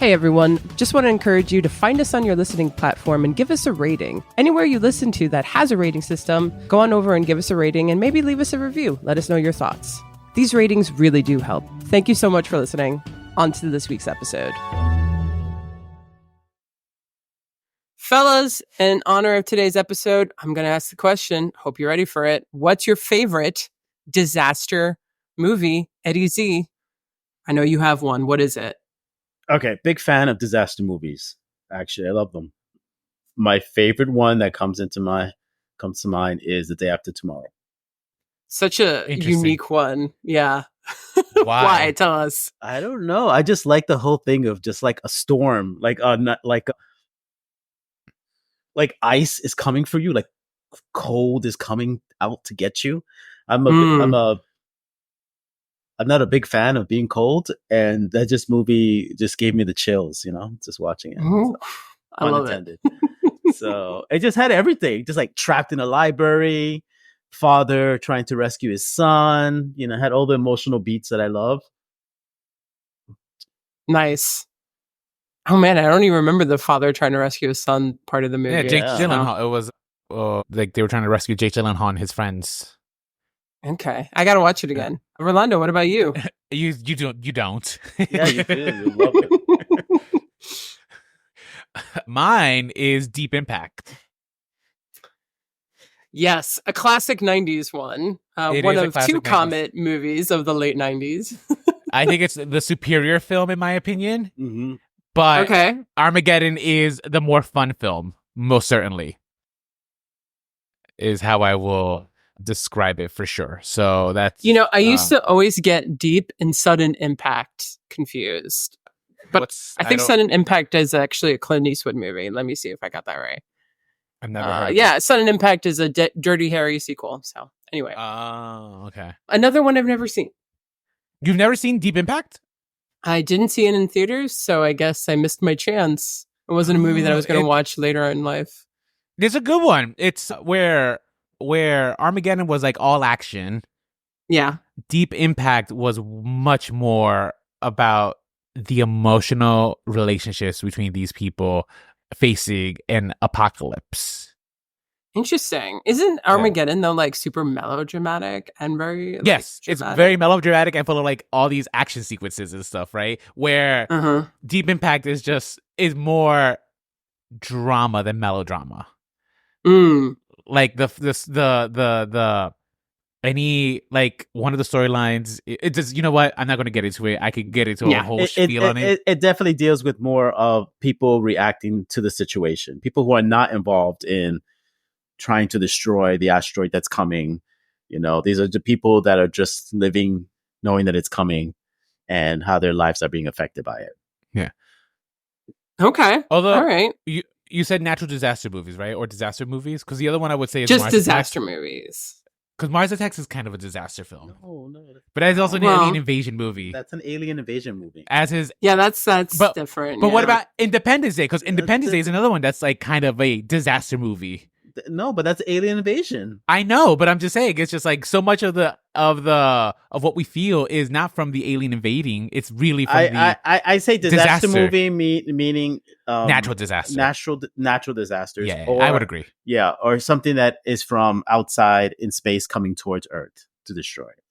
Hey everyone, just want to encourage you to find us on your listening platform and give us a rating. Anywhere you listen to that has a rating system, go on over and give us a rating and maybe leave us a review. Let us know your thoughts. These ratings really do help. Thank you so much for listening. On to this week's episode. Fellas, in honor of today's episode, I'm going to ask the question. Hope you're ready for it. What's your favorite disaster movie? Eddie Z, I know you have one. What is it? Okay, big fan of disaster movies. Actually, I love them. My favorite one that comes to mind is The Day After Tomorrow. Such a unique one. Yeah. Why? Tell us. I don't know. I just like the whole thing of just like a storm, like ice is coming for you, like cold is coming out to get you. I'm not a big fan of being cold, and that movie just gave me the chills, just watching it. So, I love it. So it just had everything, just like trapped in a library, father trying to rescue his son, had all the emotional beats that I love. Nice. Oh man, I don't even remember the father trying to rescue his son part of the movie. Yeah, Jake Gyllenhaal. It was like they were trying to rescue Jake Gyllenhaal and his friends. Okay, I gotta watch it again. Rolando, what about you? You don't. Yeah, you do. You love it. Mine is Deep Impact. Yes, a classic 90s one. One of two Comet movies of the late 90s. I think it's the superior film in my opinion. Mm-hmm. But Armageddon is the more fun film, most certainly. Is how I will describe it for sure. So that's I used to always get Deep and Sudden Impact confused. But I think Sudden Impact is actually a Clint Eastwood movie. Let me see if I got that right. I've never heard. Yeah, Sudden Impact is a Dirty Harry sequel. So anyway. Oh, okay. Another one I've never seen. You've never seen Deep Impact? I didn't see it in theaters, so I guess I missed my chance. It wasn't a movie that I was going to watch later in life. It's a good one. It's where Armageddon was like all action. Yeah. Deep Impact was much more about the emotional relationships between these people facing an apocalypse. Interesting. Isn't Armageddon though like super melodramatic and very yes, dramatic? It's very melodramatic and full of like all these action sequences and stuff, right? Where Deep Impact is more drama than melodrama. Like the any like one of the storylines, it just what, I'm not going to get into it. I could get into a whole spiel on it. It definitely deals with more of people reacting to the situation, people who are not involved in trying to destroy the asteroid that's coming. These are the people that are just living knowing that it's coming and how their lives are being affected by it. Yeah. Okay. Although, all right. You said natural disaster movies, right? Or disaster movies? Because the other one I would say is just Mars disaster Attacks. Movies. Because Mars Attacks is kind of a disaster film. No. But it's also an alien invasion movie. That's an alien invasion movie. That's different. But what about Independence Day? Because Independence Day is another one that's like kind of a disaster movie. No, but that's alien invasion. I know, but I'm just saying it's just like so much of what we feel is not from the alien invading. It's really from I say disaster movie meaning natural disaster. Natural disasters. Yeah, I would agree. Yeah, or something that is from outside in space coming towards Earth to destroy it.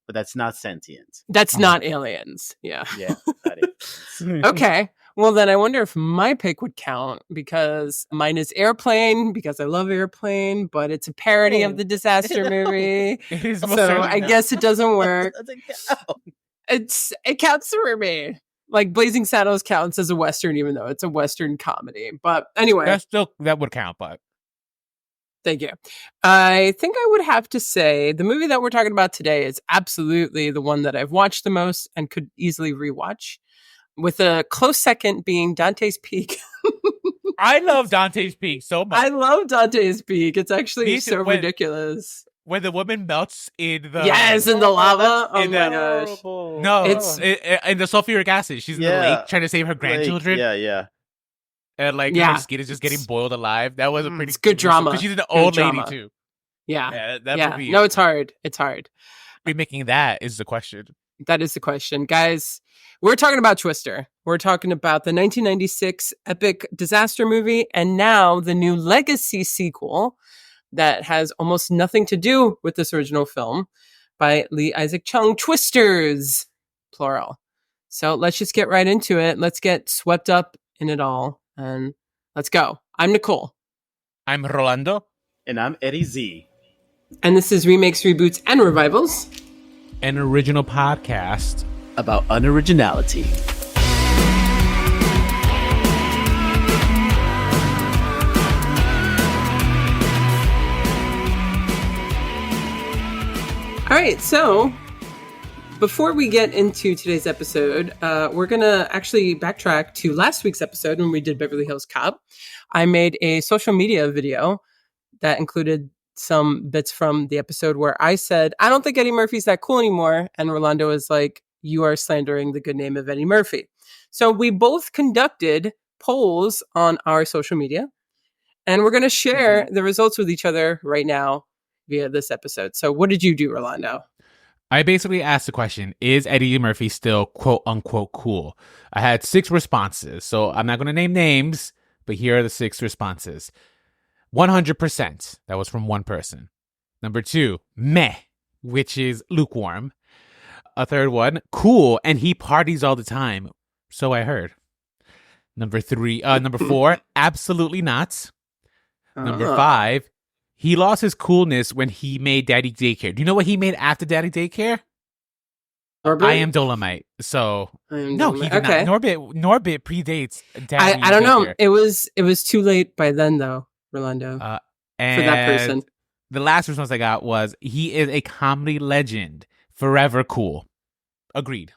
But that's not sentient. That's not aliens. Yeah. Yeah, that is. Okay. Well, then I wonder if my pick would count because mine is Airplane because I love Airplane, but it's a parody of the disaster movie. So I guess it doesn't work. It counts for me. Like Blazing Saddles counts as a Western, even though it's a Western comedy. But anyway. That would count, but. Thank you. I think I would have to say the movie that we're talking about today is absolutely the one that I've watched the most and could easily rewatch. With a close second being Dante's Peak. I love Dante's Peak so much. I love Dante's Peak. It's actually ridiculous. When the woman melts in the... Yes, in the lava. Oh my gosh. No, it's in the sulfuric acid. She's in the lake trying to save her grandchildren. Yeah. And her skin is just getting boiled alive. That was a pretty... It's good drama. Because she's an old lady too. Yeah. That movie... No, it's hard. It's hard. Remaking that is the question. That is the question. Guys, we're talking about Twister. We're talking about the 1996 epic disaster movie and now the new legacy sequel that has almost nothing to do with this original film by Lee Isaac Chung, Twisters, plural. So let's just get right into it. Let's get swept up in it all and let's go. I'm Nicole. I'm Rolando. And I'm Eddie Z. And this is Remakes, Reboots, and Revivals, an original podcast about unoriginality. All right, so before we get into today's episode, we're going to actually backtrack to last week's episode when we did Beverly Hills Cop. I made a social media video that included some bits from the episode where I said, I don't think Eddie Murphy's that cool anymore. And Rolando was like, you are slandering the good name of Eddie Murphy. So we both conducted polls on our social media, and we're going to share the results with each other right now via this episode. So what did you do, Rolando? I basically asked the question, is Eddie Murphy still quote unquote cool? I had 6 responses. So I'm not going to name names, but here are the 6 responses. 100%. That was from one person. Number 2, meh, which is lukewarm. A third one, cool, and he parties all the time. So I heard. Number 4, absolutely not. Number 5, he lost his coolness when he made Daddy Daycare. Do you know what he made after Daddy Daycare? Norbit? I Am Dolomite. So no, he did not. Norbit predates Daddy I don't know. Daycare. It was too late by then, though, Rolando. For that person. The last response I got was, he is a comedy legend. Forever cool. Agreed.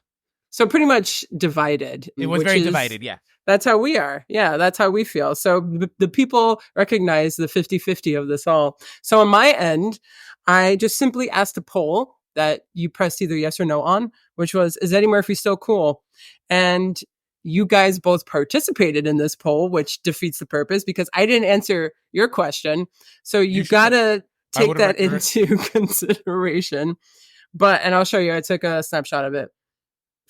So pretty much divided. It was very divided, yeah. That's how we are. Yeah, that's how we feel. So the people recognize the 50-50 of this all. So on my end, I just simply asked a poll that you pressed either yes or no on, which was, is Eddie Murphy still cool? And you guys both participated in this poll, which defeats the purpose because I didn't answer your question. So you gotta take that into consideration. And I'll show you, I took a snapshot of it.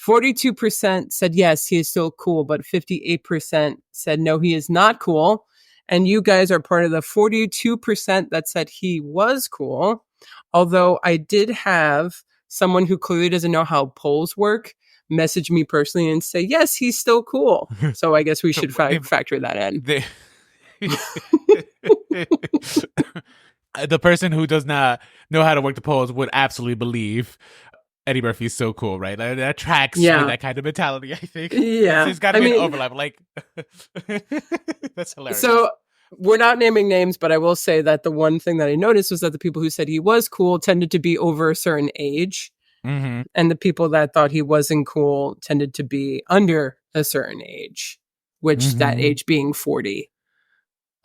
42% said yes, he is still cool, but 58% said no, he is not cool. And you guys are part of the 42% that said he was cool. Although I did have someone who clearly doesn't know how polls work message me personally and say, yes, he's still cool. So I guess we should factor that in. The person who does not know how to work the polls would absolutely believe Eddie Murphy's so cool, right? That tracks with that kind of mentality, I think. Yeah. There's got to be an overlap. Like, that's hilarious. So we're not naming names, but I will say that the one thing that I noticed was that the people who said he was cool tended to be over a certain age. Mm-hmm. And the people that thought he wasn't cool tended to be under a certain age, which that age being 40.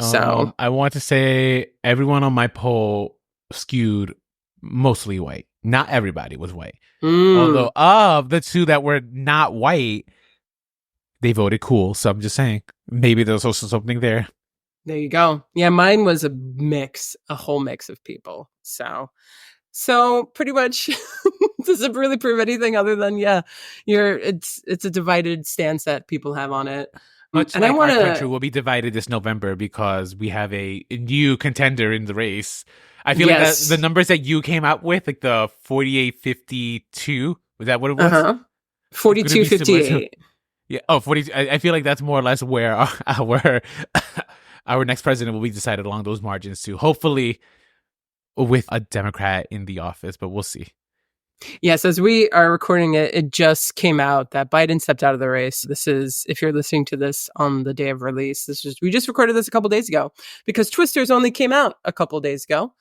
So I want to say everyone on my poll skewed mostly white. Not everybody was white. Although of the 2 that were not white, they voted cool. So I'm just saying, maybe there's also something there. There you go. Yeah, mine was a whole mix of people. So pretty much does it really prove anything other than, it's a divided stance that people have on it. Much and like our country will be divided this November because we have a new contender in the race. I feel like the numbers that you came up with, like the 48-52, was that what it was? 42-58. Yeah. Oh, 40. I feel like that's more or less where our next president will be decided along those margins too. Hopefully with a Democrat in the office, but we'll see. Yes, as we are recording it, it just came out that Biden stepped out of the race. This is, if you're listening to this on the day of release, we just recorded this a couple days ago because Twisters only came out a couple days ago.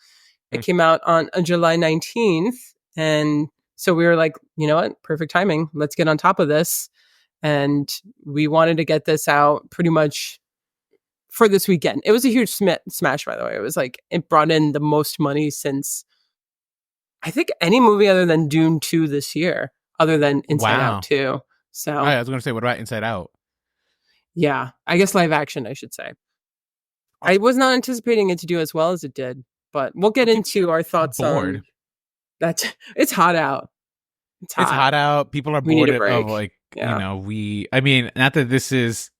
It came out on July 19th. And so we were like, you know what? Perfect timing. Let's get on top of this. And we wanted to get this out pretty much for this weekend. It was a huge smash, by the way. It was like, it brought in the most money since I think any movie other than Dune 2 this year, other than Inside Out 2. So I was going to say, what about Inside Out? Yeah, I guess live action, I should say. I was not anticipating it to do as well as it did, but we'll get into our thoughts on that. It's hot out. It's hot. It's hot out. People are bored of like, I mean, not that this is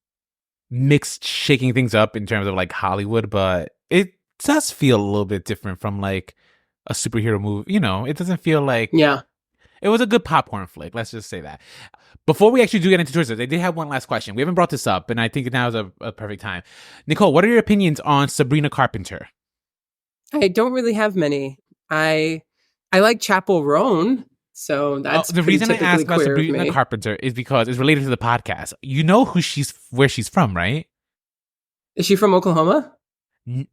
mixed shaking things up in terms of like Hollywood, but it does feel a little bit different from like a superhero movie. It doesn't feel like it was a good popcorn flick. Let's just say that. Before we actually do get into choices, I did have one last question. We haven't brought this up, and I think now is a perfect time. Nicole, what are your opinions on Sabrina Carpenter? I don't really have many. I like Chapel Roan, so that's the reason I asked about Sabrina Carpenter is because it's related to the podcast. You know where she's from, right? Is she from Oklahoma?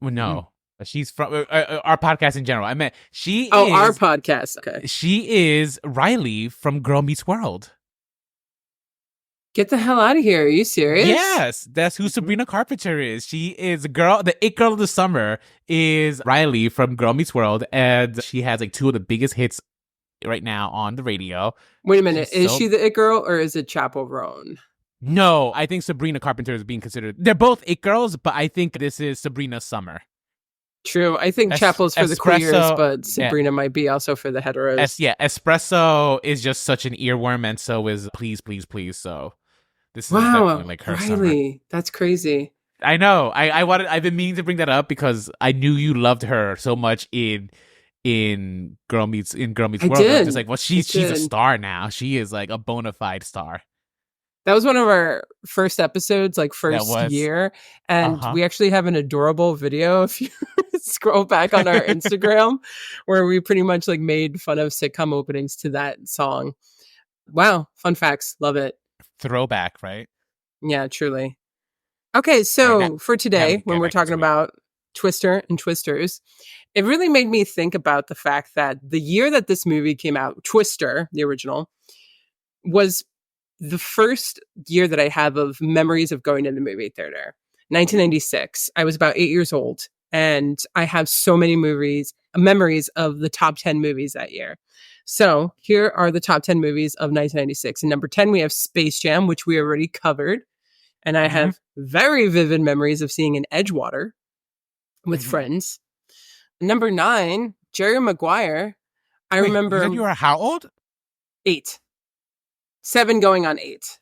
No. She's from our podcast in general. I meant she is... our podcast. Okay. She is Riley from Girl Meets World. Get the hell out of here. Are you serious? Yes. That's who Sabrina Carpenter is. She is the it girl of the summer is Riley from Girl Meets World. And she has like two of the biggest hits right now on the radio. Wait a minute. Is she the it girl or is it Chapel Roan? No, I think Sabrina Carpenter is being considered... They're both it girls, but I think this is Sabrina's summer. True. I think Chapel's for the queers, but Sabrina might be also for the heteros. Espresso is just such an earworm, and so is Please, Please, Please. So this is definitely like her Riley. Summer. That's crazy. I know. I've been meaning to bring that up because I knew you loved her so much in Girl Meets World. Did. I'm just like, well, she's a star now. She is like a bona fide star. That was one of our first episodes, like first year. And we actually have an adorable video if you scroll back on our Instagram where we pretty much like made fun of sitcom openings to that song. Wow. Fun facts. Love it. Throwback, right? Yeah, truly. Okay. So for today, when we're talking about Twister and Twisters, it really made me think about the fact that the year that this movie came out, Twister, the original, was the first year that I have of memories of going to the movie theater. 1996. I was about 8 years old, and I have so many memories of the top 10 movies that year. So here are the top 10 movies of 1996. And number 10, we have Space Jam, which we already covered. And I have very vivid memories of seeing in Edgewater with friends. Number 9, Jerry Maguire. I remember... You said you were how old? 8. 7 going on 8.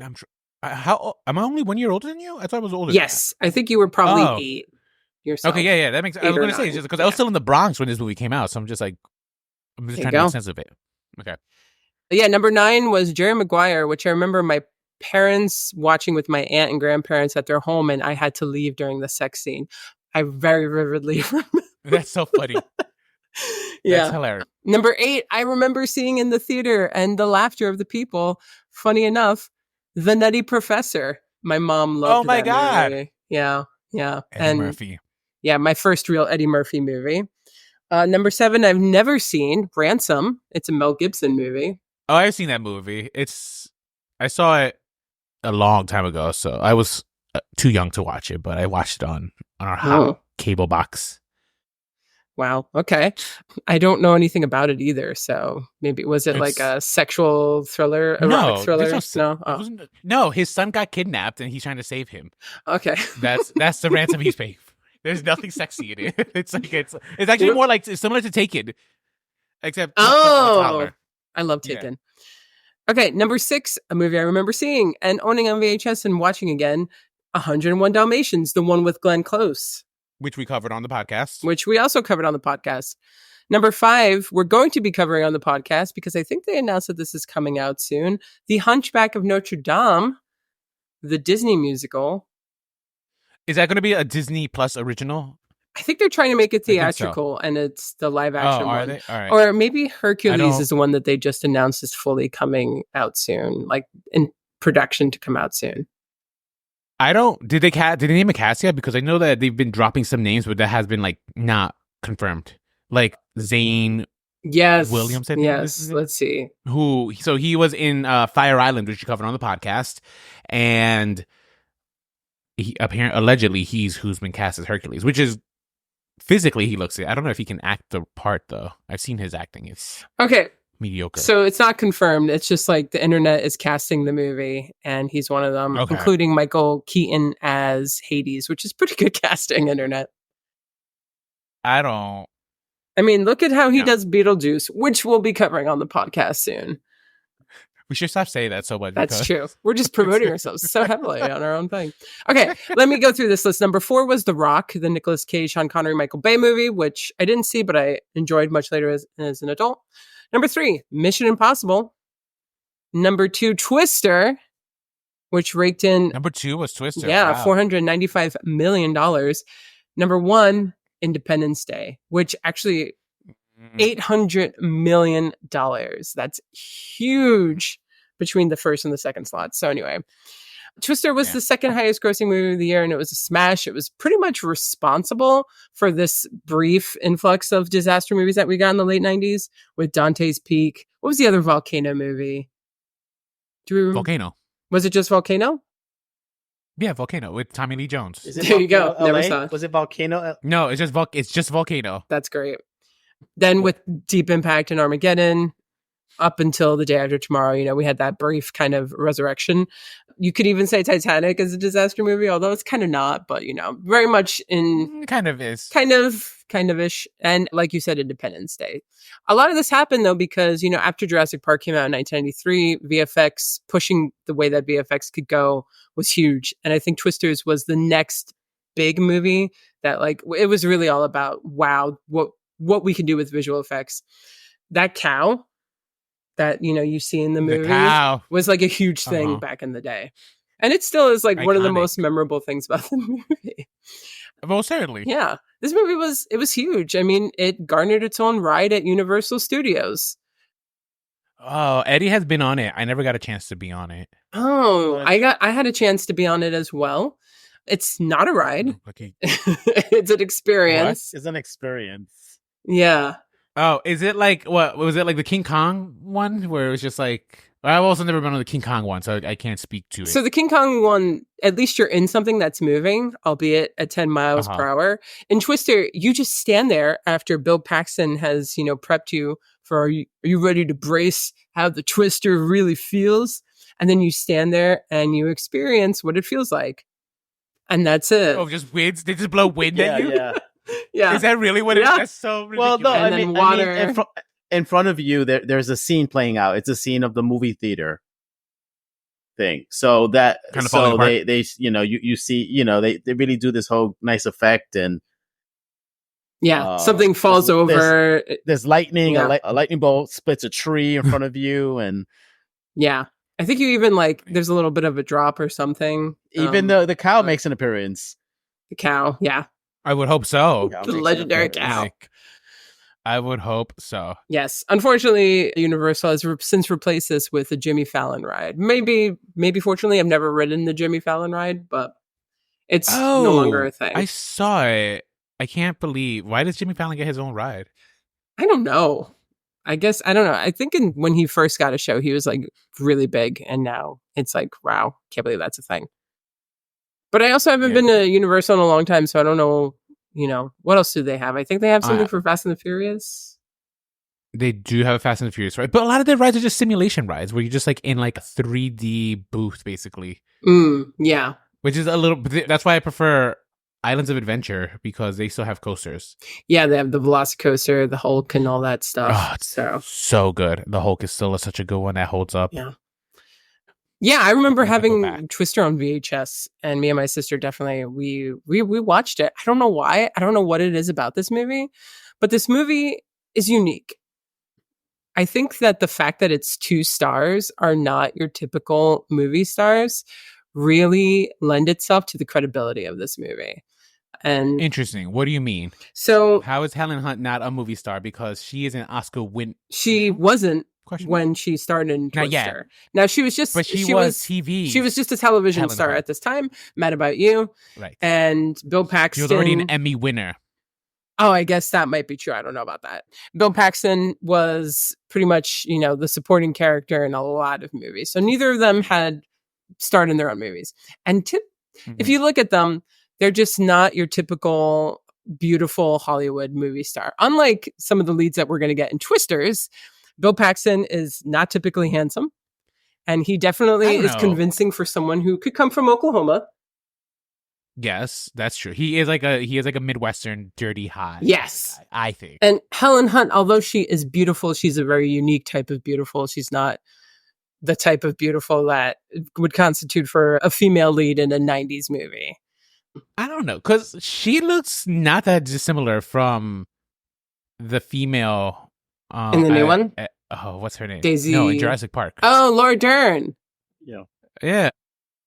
I'm sure. How am I only 1 year older than you? I thought I was older. Yes, I think you were probably 8 yourself. Okay, yeah, that makes sense. I was going to say, just because I was still in the Bronx when this movie came out, so I'm just trying to make sense of it. Okay. Yeah, number 9 was Jerry Maguire, which I remember my parents watching with my aunt and grandparents at their home, and I had to leave during the sex scene. I very vividly remember. That's so funny. Yeah. That's hilarious. Number 8, I remember seeing in the theater and the laughter of the people. Funny enough, The Nutty Professor. My mom loved that God. movie. Yeah. Eddie Murphy. Yeah, my first real Eddie Murphy movie. Number 7, I've never seen Ransom. It's a Mel Gibson movie. Oh, I've seen that movie. I saw it a long time ago, so I was too young to watch it, but I watched it on our cable box. Wow. Okay. I don't know anything about it either. So maybe was it like a sexual thriller, erotic thriller? No, his son got kidnapped and he's trying to save him. Okay. That's the ransom he's paying. There's nothing sexy in it. It's actually more like similar to Taken, except I love Taken. Yeah. Okay, number 6, a movie I remember seeing and owning on VHS and watching again, 101 Dalmatians, the one with Glenn Close. Which we covered on the podcast. Which we also covered on the podcast. Number 5, we're going to be covering on the podcast because I think they announced that this is coming out soon. The Hunchback of Notre Dame, the Disney musical. Is that going to be a Disney Plus original? I think they're trying to make it theatrical, and it's the live action one. Are they? All right. Or maybe Hercules is the one that they just announced is fully coming out soon, like in production to come out soon. Did they name a cast yet? Because I know that they've been dropping some names, but that has been like not confirmed. Like Zane Williams. Yes. Let's see. So he was in Fire Island, which you covered on the podcast, and allegedly he's who's been cast as Hercules, which is physically he looks it. I don't know if he can act the part though. I've seen his acting. It's mediocre. So it's not confirmed. It's just like the internet is casting the movie, and he's one of them, including Michael Keaton as Hades, which is pretty good casting, internet. I don't I mean, look at how he does Beetlejuice, which we'll be covering on the podcast soon. We should stop saying that so much. That's true. We're just promoting ourselves so heavily on our own thing. Okay, let me go through this list. Number 4 was The Rock, the Nicolas Cage, Sean Connery, Michael Bay movie, which I didn't see, but I enjoyed much later as an adult. Number 3, Mission Impossible. Number 2, Twister, which raked in... Number 2 was Twister. Yeah, wow. $495 million. Number 1, Independence Day, which actually... $800 million. That's huge between the first and the second slot. So anyway, Twister was the second highest grossing movie of the year, and it was a smash. It was pretty much responsible for this brief influx of disaster movies that we got in the late 90s with Dante's Peak. What was the other volcano movie? Volcano. Was it just Volcano? Yeah, Volcano with Tommy Lee Jones. There you go. Never saw it. Was it Volcano? No, it's just Volcano. That's great. Then with Deep Impact and Armageddon, up until The Day After Tomorrow, we had that brief kind of resurrection. You could even say Titanic is a disaster movie, although it's kind of not, but very much in... Kind of is. Kind of-ish. And like you said, Independence Day. A lot of this happened, though, because, after Jurassic Park came out in 1993, VFX, pushing the way that VFX could go was huge. And I think Twisters was the next big movie that, it was really all about, wow, what we can do with visual effects. That cow that, you see in the movie was like a huge thing back in the day. And it still is like one of the most memorable things about the movie. Well, certainly. Yeah. This movie was huge. I mean, it garnered its own ride at Universal Studios. Oh, Eddie has been on it. I never got a chance to be on it. Oh, I had a chance to be on it as well. It's not a ride. Okay. It's an experience. What? It's an experience. Yeah. Oh, is it like what was it like the King Kong one where it was just like I've also never been on the King Kong one, so I can't speak to it. So the King Kong one, at least you're in something that's moving, albeit at 10 miles per hour. In Twister, you just stand there after Bill Paxton has, prepped you for are you ready to brace how the Twister really feels? And then you stand there and you experience what it feels like. And that's it. Oh, just winds? They just blow wind at you? Yeah. Yeah. Is that really what it is? That's so ridiculous. Well, no, and then water. In front of you, there's a scene playing out. It's a scene of the movie theater thing. So that, kind of so they you see, they really do this whole nice effect and. Yeah, something falls over. There's lightning. Yeah. A lightning bolt splits a tree in front of you, and yeah, I think you even there's a little bit of a drop or something. Even the cow makes an appearance. The cow, yeah. I would hope so. The legendary cow. I would hope so. Yes. Unfortunately, Universal has since replaced this with the Jimmy Fallon ride. Maybe fortunately, I've never ridden the Jimmy Fallon ride, but it's no longer a thing. I saw it. I can't believe. Why does Jimmy Fallon get his own ride? I don't know. I guess, I don't know. I think when he first got a show, he was really big. And now it's wow, can't believe that's a thing. But I also haven't been to Universal in a long time, so I don't know, what else do they have? I think they have something for Fast and the Furious. They do have a Fast and the Furious ride, but a lot of their rides are just simulation rides where you're just in a 3D booth, basically. Yeah. Which is a little, that's why I prefer Islands of Adventure, because they still have coasters. Yeah, they have the Velocicoaster, the Hulk, and all that stuff. Oh, it's so good. The Hulk is still such a good one that holds up. Yeah. Yeah, I remember having Twister on VHS, and me and my sister definitely we watched it. I don't know why. I don't know what it is about this movie, but this movie is unique. I think that the fact that it's 2 stars are not your typical movie stars really lend itself to the credibility of this movie. And interesting. What do you mean? So how is Helen Hunt not a movie star? Because she is an Oscar win. She wasn't when she started in Twister. Now she was just, but she was TV. She was just a television Helen star Hunt. At this time. Mad About You, right? And Bill Paxton. She was already an Emmy winner. Oh, I guess that might be true. I don't know about that. Bill Paxton was pretty much, the supporting character in a lot of movies. So neither of them had starred in their own movies. And if you look at them, they're just not your typical beautiful Hollywood movie star. Unlike some of the leads that we're going to get in Twisters, Bill Paxton is not typically handsome. And he definitely is convincing for someone who could come from Oklahoma. Yes, that's true. He is like a Midwestern dirty hot. Yes, guy, I think. And Helen Hunt, although she is beautiful, she's a very unique type of beautiful. She's not the type of beautiful that would constitute for a female lead in a 90s movie. I don't know, because she looks not that dissimilar from the female in the new one. What's her name? Daisy. No, in Jurassic Park. Oh, Laura Dern. Yeah,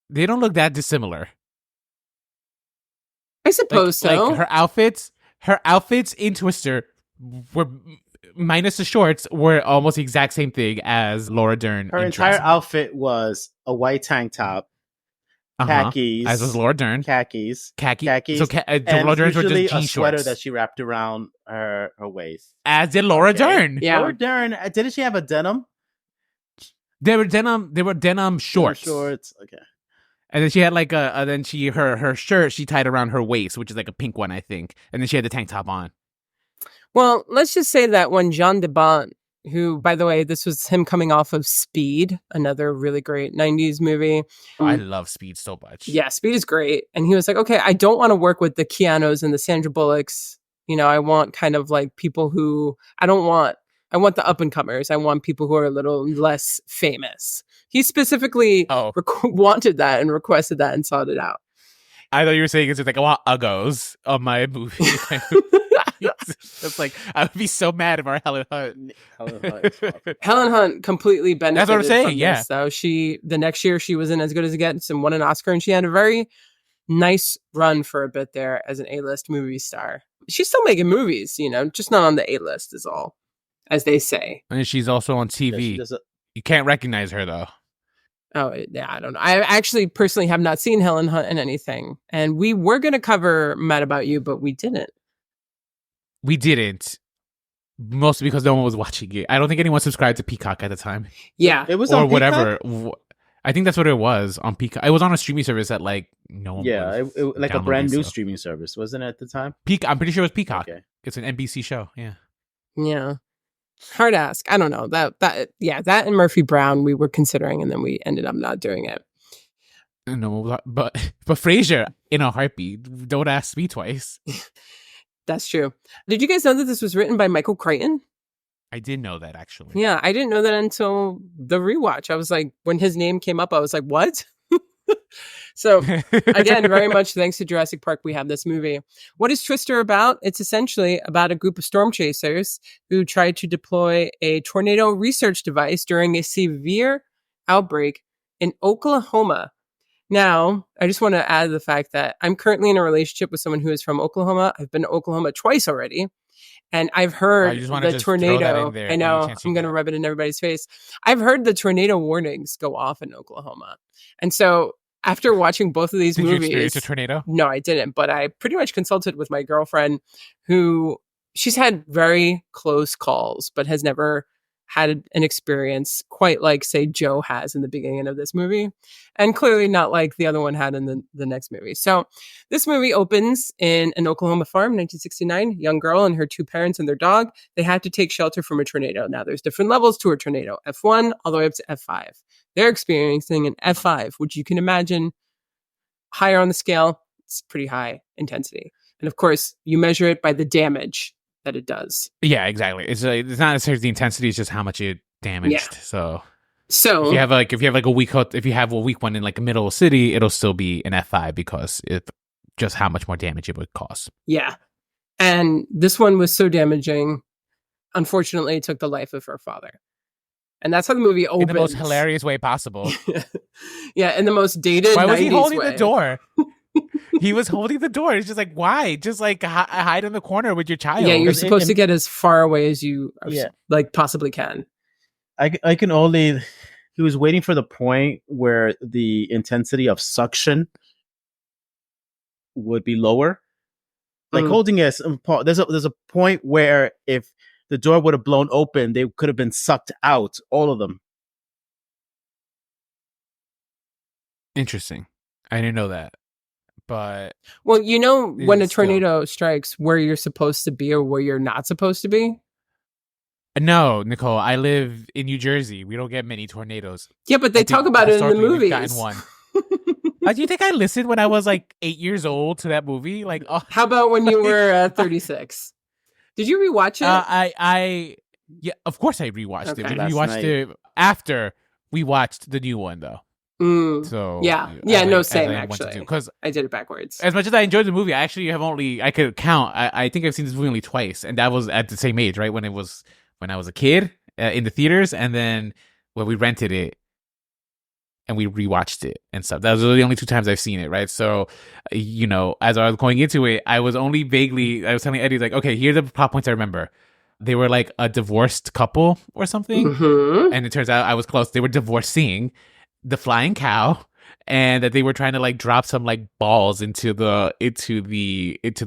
they don't look that dissimilar. I suppose so. Like her outfits in Twister were, minus the shorts, were almost the exact same thing as Laura Dern. Her entire outfit was a white tank top, khakis, as was Laura Dern, khakis. So and Laura Dern's were usually just jean a sweater shorts that she wrapped around her waist. As did Laura Dern. Yeah, Laura Dern. Didn't she have a denim? They were denim shorts. Shorts. Okay. And then she had like her shirt she tied around her waist, which is like a pink one, I think. And then she had the tank top on. Well, let's just say that when Jean de Bont, who, by the way, this was him coming off of Speed, another really great 90s movie. I love Speed so much. Yeah, Speed is great. And he was like, okay, I don't want to work with the Keanu's and the Sandra Bullocks. You know, I want kind of like people who, I want the up and comers. I want people who are a little less famous. He specifically wanted that and requested that and sought it out. I thought you were saying it's like, I want uggos on my movie. It's like, I would be so mad if our Helen Hunt. Helen Hunt completely benefited. That's what I'm saying. From this, though. The next year she was in As Good as It Gets and won an Oscar, and she had a very nice run for a bit there as an A-list movie star. She's still making movies, you know, just not on the A-list is all, as they say. And she's also on TV. Yeah, you can't recognize her, though. Oh, yeah, I don't know. I actually personally have not seen Helen Hunt in anything. And we were going to cover Mad About You, but we didn't. We didn't. Mostly because no one was watching it. I don't think anyone subscribed to Peacock at the time. Yeah. It was or on whatever. I think that's what it was on Peacock. It was on a streaming service that like no one was. Yeah, like a brand new streaming service, wasn't it at the time? I'm pretty sure it was Peacock. Okay. It's an NBC show. Yeah. Yeah. Hard ask. I don't know. That and Murphy Brown we were considering, and then we ended up not doing it. No, but Frasier in a heartbeat. Don't ask me twice. That's true. Did you guys know that this was written by Michael Crichton? I did know that, actually. Yeah, I didn't know that until the rewatch. I was like, when his name came up, I was like, what? So, again, very much thanks to Jurassic Park, we have this movie. What is Twister about? It's essentially about a group of storm chasers who tried to deploy a tornado research device during a severe outbreak in Oklahoma. Now, I just want to add the fact that I'm currently in a relationship with someone who is from Oklahoma. I've been to Oklahoma twice already. And I've heard the tornado. I know, I'm going to rub it in everybody's face. I've heard the tornado warnings go off in Oklahoma. And so after watching both of these movies. Did you experience a tornado? No, I didn't. But I pretty much consulted with my girlfriend who she's had very close calls, but has never had an experience quite like, say, Joe has in the beginning of this movie. And clearly not like the other one had in the next movie. So this movie opens in an Oklahoma farm, 1969. Young girl and her two parents and their dog. They had to take shelter from a tornado. Now, there's different levels to a tornado. F1 all the way up to F5. They're experiencing an F5, which you can imagine higher on the scale. It's pretty high intensity. And of course, you measure it by the damage that it does. Yeah, exactly. It's not necessarily the intensity; it's just how much it damaged. Yeah. So if you have a weak one in like a middle city, it'll still be an F5 because it's just how much more damage it would cause. Yeah, and this one was so damaging. Unfortunately, it took the life of her father, and that's how the movie opens in the most hilarious way possible. Yeah, in the most dated. Why was 90s he holding way. the door? He was holding the door. It's just like, why? Just like hide in the corner with your child. Yeah, you're supposed to get as far away as you like possibly can. I can only. He was waiting for the point where the intensity of suction would be lower. Like holding it. There's a point where if the door would have blown open, they could have been sucked out, all of them. Interesting. I didn't know that. But well, you know when a tornado strikes, where you're supposed to be or where you're not supposed to be? No, Nicole, I live in New Jersey. We don't get many tornadoes. Yeah, but they talk about it in the movies. We've gotten one. Do you think I listened when I was like 8 years old to that movie? Like, how about when you were 36? Did you rewatch it? Yeah, of course I rewatched it. We Last rewatched night. it after we watched the new one, though. So yeah, same actually. Because I did it backwards. As much as I enjoyed the movie, I actually have I could count. I think I've seen this movie only twice, and that was at the same age, right? When I was a kid in the theaters, and then when we rented it and we rewatched it and stuff. Those are the only 2 times I've seen it, right? So, as I was going into it, I was only vaguely. I was telling Eddie, like, okay, here are the plot points I remember. They were like a divorced couple or something, and it turns out I was close. They were divorcing the flying cow, and that they were trying to like drop some like balls into the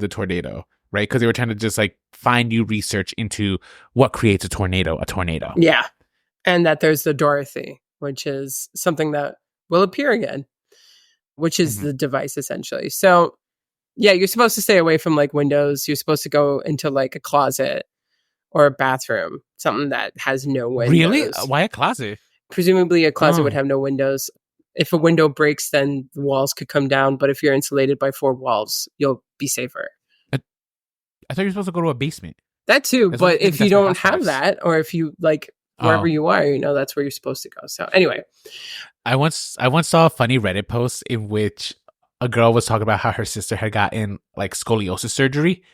tornado, right? Because they were trying to just like find new research into what creates a tornado. Yeah, and that there's the Dorothy, which is something that will appear again, which is the device essentially. So, yeah, you're supposed to stay away from like windows. You're supposed to go into like a closet or a bathroom, something that has no windows. Really? Why a closet? Presumably a closet would have no windows. If a window breaks, then the walls could come down. But if you're insulated by 4 walls, you'll be safer. I thought you were supposed to go to a basement. That too. But if you don't have that, or if you like wherever you are, that's where you're supposed to go. So anyway. I once saw a funny Reddit post in which a girl was talking about how her sister had gotten like scoliosis surgery.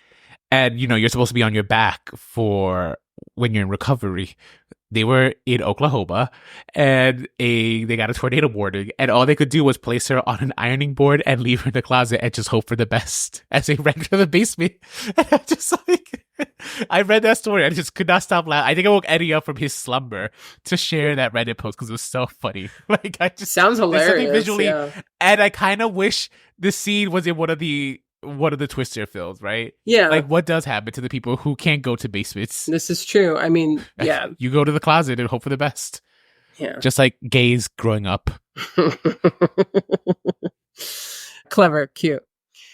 And, you're supposed to be on your back for when you're in recovery. They were in Oklahoma, and they got a tornado warning, and all they could do was place her on an ironing board and leave her in the closet and just hope for the best as they ran to the basement. And I'm just like, I read that story, I just could not stop laughing. I think I woke Eddie up from his slumber to share that Reddit post because it was so funny. Like, I just sounds hilarious visually, and I kind of wish the scene was in one of the Twister films, right? Yeah. Like, what does happen to the people who can't go to basements? This is true. I mean, yeah. You go to the closet and hope for the best. Yeah. Just like gays growing up. Clever, cute.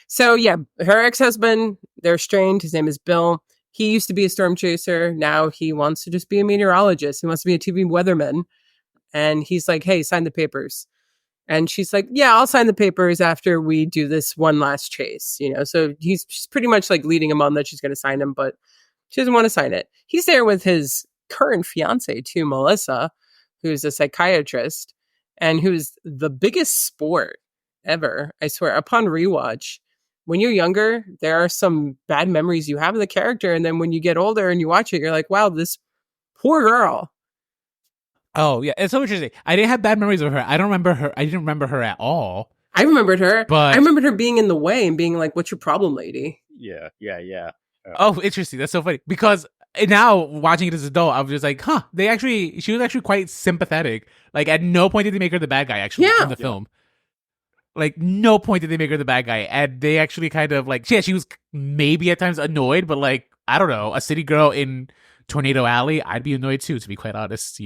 So, yeah, her ex-husband, they're strained. His name is Bill. He used to be a storm chaser. Now he wants to just be a meteorologist. He wants to be a TV weatherman. And he's like, hey, sign the papers. And she's like, yeah, I'll sign the papers after we do this one last chase, So she's pretty much like leading him on that she's going to sign him, but she doesn't want to sign it. He's there with his current fiance too, Melissa, who's a psychiatrist and who's the biggest sport ever. I swear, upon rewatch, when you're younger, there are some bad memories you have of the character. And then when you get older and you watch it, you're like, wow, this poor girl. Oh, yeah. It's so interesting. I didn't have bad memories of her. I didn't remember her at all. I remembered her. But I remembered her being in the way and being like, what's your problem, lady? Yeah. Oh, interesting. That's so funny. Because now, watching it as an adult, I was just like, she was actually quite sympathetic. Like, at no point did they make her the bad guy, actually, in the film. Like, no point did they make her the bad guy. And they actually kind of, like, she was maybe at times annoyed, but, like, I don't know, a city girl in Tornado Alley, I'd be annoyed too, to be quite honest,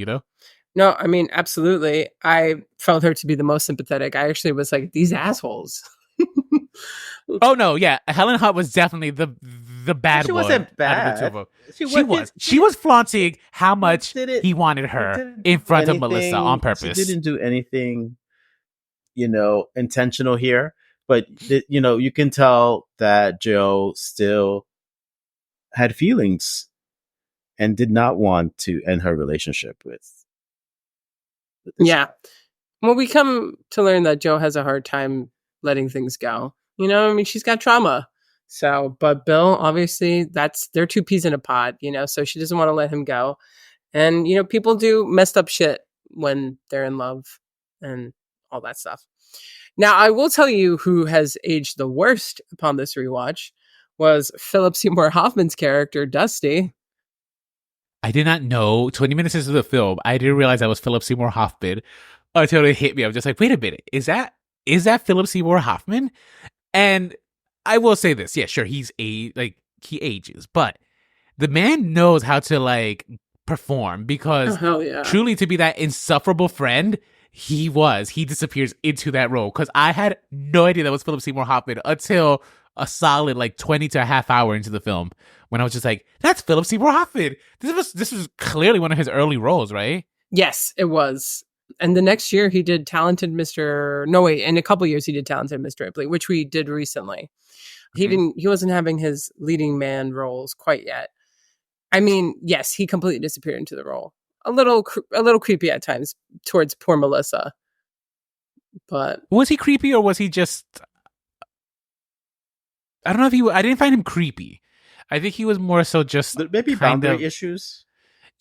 No, I mean, absolutely. I felt her to be the most sympathetic. I actually was like, these assholes. Oh, no, yeah. Helen Hunt was definitely the bad one. She wasn't bad. She was flaunting how much he wanted her in front of Melissa on purpose. She didn't do anything, intentional here. But, you can tell that Joe still had feelings and did not want to end her relationship with yeah. Well, we come to learn that Joe has a hard time letting things go. She's got trauma. So, but Bill, obviously, they're 2 peas in a pod, so she doesn't want to let him go. And, people do messed up shit when they're in love and all that stuff. Now, I will tell you who has aged the worst upon this rewatch was Philip Seymour Hoffman's character, Dusty. I did not know 20 minutes into the film. I didn't realize that was Philip Seymour Hoffman until it hit me. I was just like, wait a minute. Is that Philip Seymour Hoffman? And I will say this. Yeah, sure. He ages, but the man knows how to perform because truly to be that insufferable friend, he disappears into that role. Cause I had no idea that was Philip Seymour Hoffman until a solid 20 to a half hour into the film when I was just like, that's Philip Seymour Hoffman. This was clearly one of his early roles, right? Yes, it was. And the next year he did Talented Mr. No, wait, in a couple years he did Talented Mr. Ripley, which we did recently. He wasn't having his leading man roles quite yet. I mean, yes, he completely disappeared into the role. A little creepy at times towards poor Melissa. But was he creepy or was he just? I don't know if I didn't find him creepy. I think he was more so just maybe boundary issues.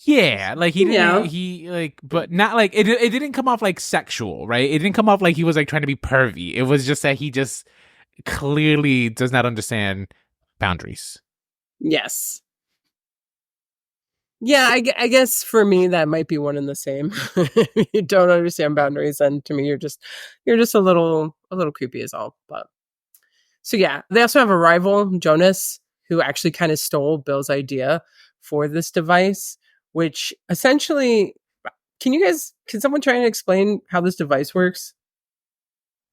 Yeah, like he didn't. He like, but not like it. It didn't come off like sexual, right? It didn't come off like he was like trying to be pervy. It was just that he just clearly does not understand boundaries. Yes. Yeah, I guess for me that might be one and the same. You don't understand boundaries, and to me you're just a little creepy as all. But so yeah, they also have a rival, Jonas, who actually kind of stole Bill's idea for this device, which essentially, can someone try and explain how this device works?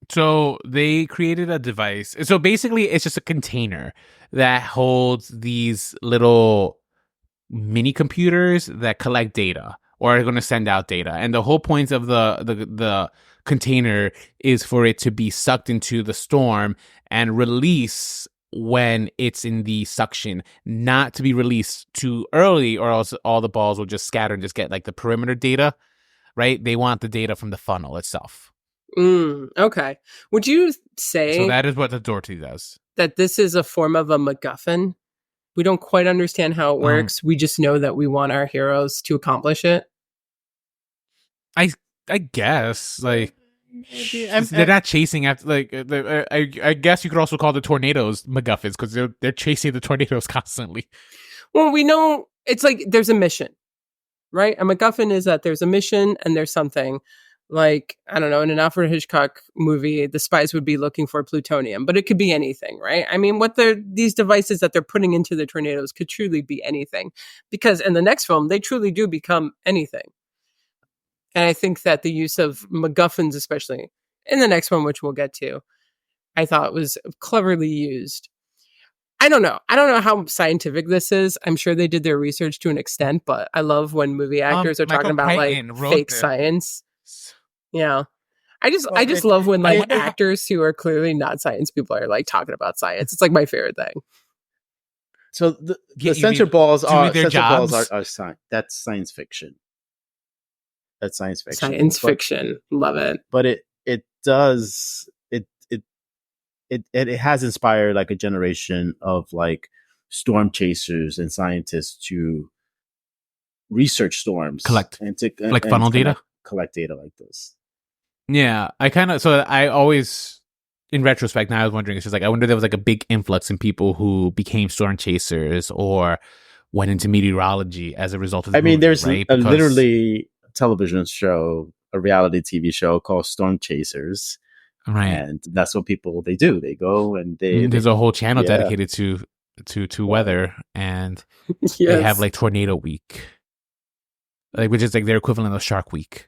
So they created a device. So basically it's just a container that holds these little mini computers that collect data or are going to send out data. And the whole point of the container is for it to be sucked into the storm and release when it's in the suction, not to be released too early or else all the balls will just scatter and just get like the perimeter data, right? They want the data from the funnel itself. Okay. Would you say... So that is what the Dorothy does. That this is a form of a MacGuffin? We don't quite understand how it works. We just know that we want our heroes to accomplish it. I guess like they're not chasing after like I guess you could also call the tornadoes MacGuffins because they're chasing the tornadoes constantly. Well, we know it's like there's a mission, right? A MacGuffin is that there's a mission and there's something. Like, I don't know, in an Alfred Hitchcock movie, the spies would be looking for plutonium, but it could be anything, right? I mean, these devices that they're putting into the tornadoes could truly be anything, because in the next film, they truly do become anything. And I think that the use of MacGuffins, especially in the next one, which we'll get to, I thought was cleverly used. I don't know how scientific this is. I'm sure they did their research to an extent, but I love when movie actors are talking about like fake science. Yeah. I just love when like actors who are clearly not science people are like talking about science. It's like my favorite thing. So the sensor balls are science. That's science fiction. That's science fiction. Science fiction. Love it. But it has inspired like a generation of like storm chasers and scientists to research storms, collect funnel data, collect data like this. Yeah, I always, in retrospect, now I was wondering, it's just like, I wonder if there was like a big influx in people who became storm chasers or went into meteorology as a result of the movie, there's right? literally a television show, a reality TV show called Storm Chasers. Right. And that's what they do. They go and there's a whole channel dedicated to weather, and yes. They have like Tornado Week, like, which is like their equivalent of Shark Week.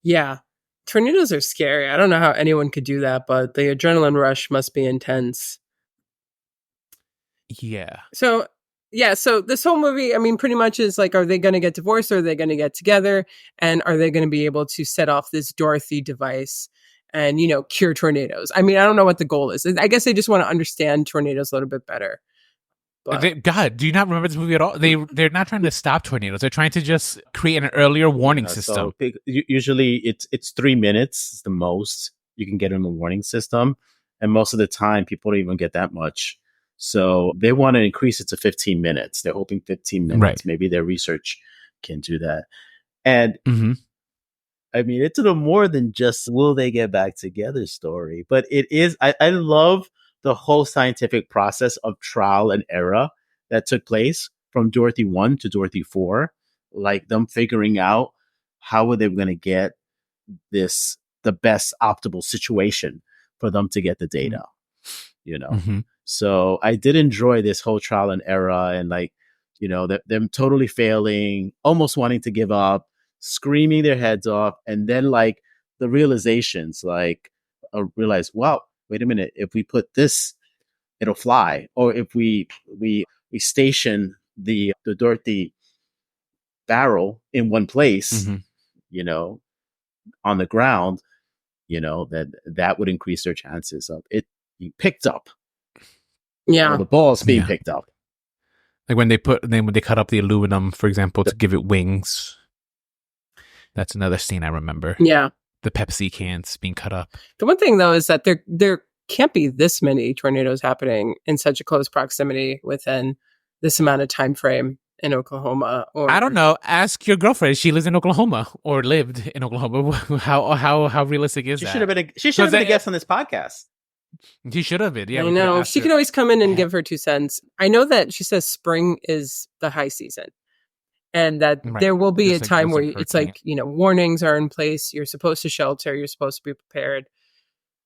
Yeah. Tornadoes are scary. I don't know how anyone could do that, but the adrenaline rush must be intense. Yeah. So this whole movie, I mean, pretty much is like, are they going to get divorced or are they going to get together? And are they going to be able to set off this Dorothy device and, cure tornadoes? I mean, I don't know what the goal is. I guess they just want to understand tornadoes a little bit better. God, do you not remember this movie at all? They're not trying to stop tornadoes. They're trying to just create an earlier warning system. So usually it's 3 minutes is the most you can get in the warning system. And most of the time, people don't even get that much. So they want to increase it to 15 minutes. They're hoping 15 minutes. Right. Maybe their research can do that. And I mean, it's a little more than just will they get back together story. But it is, I love the whole scientific process of trial and error that took place from Dorothy 1 to Dorothy 4, like them figuring out how were they going to get the best optimal situation for them to get the data, So I did enjoy this whole trial and error and like, them totally failing, almost wanting to give up, screaming their heads off. And then like the realizations, like realize, wow, wait a minute, if we put this, it'll fly. Or if we station the Dorothy barrel in one place, on the ground, that would increase their chances of it being picked up. Yeah. Or the balls being picked up. Like when they cut up the aluminum, for example, to give it wings. That's another scene I remember. Yeah. The Pepsi cans being cut up. The one thing, though, is that there can't be this many tornadoes happening in such a close proximity within this amount of time frame in Oklahoma. Or I don't know. Ask your girlfriend. She lives in Oklahoma or lived in Oklahoma. How realistic is that? She should have been a guest on this podcast. She should have been. Yeah, I know. She can always come in and give her 2 cents. I know that she says spring is the high season. And that there will be a time where it's like, warnings are in place. You're supposed to shelter. You're supposed to be prepared.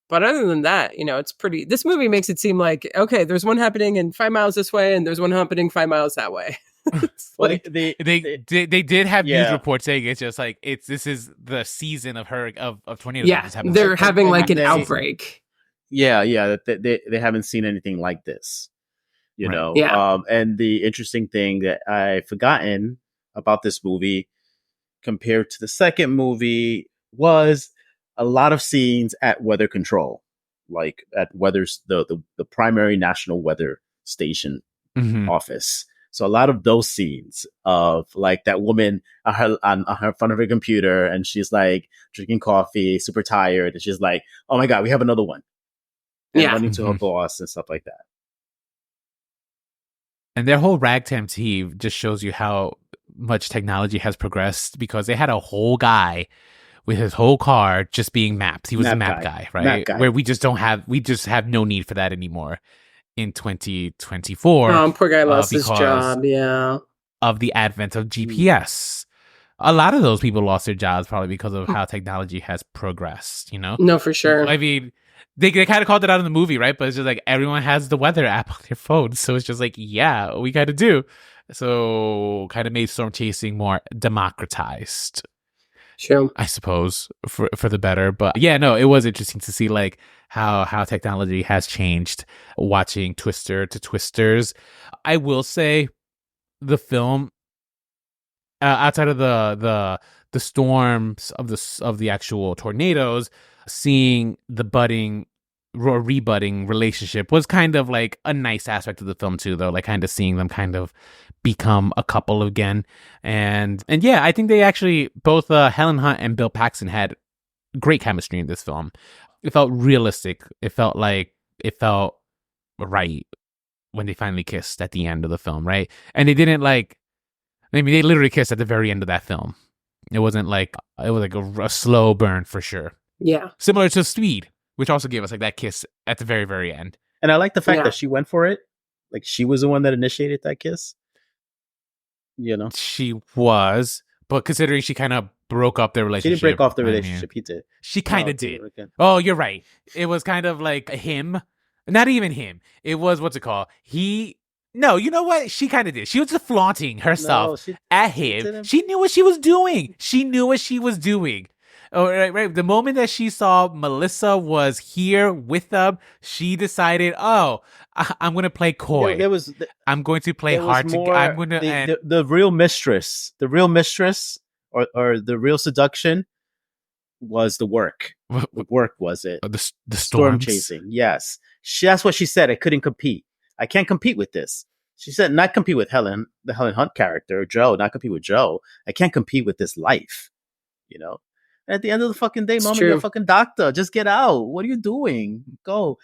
But other than that, it's pretty. This movie makes it seem like, okay, there's one happening in 5 miles this way, and there's one happening 5 miles that way. Well, they did have news reports saying it's just like this is the season of tornadoes. Yeah, they're having like an outbreak. Yeah, they haven't seen anything like this. Right. Yeah. And the interesting thing that I've forgotten about this movie compared to the second movie was a lot of scenes at weather control, like at the primary national weather station office. So a lot of those scenes of like that woman on her front of her computer, and she's like drinking coffee, super tired, and she's like, "Oh my God, we have another one!" And running to her boss and stuff like that. And their whole ragtime team just shows you how much technology has progressed, because they had a whole guy with his whole car just being mapped. He was a map guy, right? Map guy. Where we just have no need for that anymore in 2024. Oh, poor guy lost his job. Yeah. Of the advent of GPS. A lot of those people lost their jobs probably because of how technology has progressed, No, for sure. I mean, they kind of called it out in the movie, right? But it's just like everyone has the weather app on their phone. So it's just like, yeah, we kind of do. So kind of made storm chasing more democratized. Sure. I suppose for the better. But yeah, no, it was interesting to see like how technology has changed watching Twister to Twisters. I will say the film, outside of the storms of the actual tornadoes, seeing the budding or rebutting relationship was kind of like a nice aspect of the film too, though, like kind of seeing them kind of become a couple again. And yeah, I think they actually, both Helen Hunt and Bill Paxton had great chemistry in this film. It felt realistic. It felt right when they finally kissed at the end of the film, right? And they didn't they literally kissed at the very end of that film. It wasn't like, it was like a slow burn for sure. Yeah. Similar to Speed, which also gave us like that kiss at the very, very end. And I like the fact that she went for it. Like she was the one that initiated that kiss. She was, but considering she kind of broke up their relationship. She didn't break off the relationship. He did. She kind of did. Oh, you're right. It was kind of like him. Not even him. It was, what's it called? No, you know what? She kind of did. She was just flaunting herself at him. She knew what she was doing. Oh, right. The moment that she saw Melissa was here with them, she decided, I'm going to play coy. I'm going to play hard to get. I'm going to... The real mistress, or the real seduction was the work. The work was it. The storm chasing. Yes. That's what she said. I couldn't compete. I can't compete with this. She said, not compete with the Helen Hunt character, Joe, not compete with Joe. I can't compete with this life, At the end of the fucking day, Mama, you're a fucking doctor. Just get out. What are you doing? Go.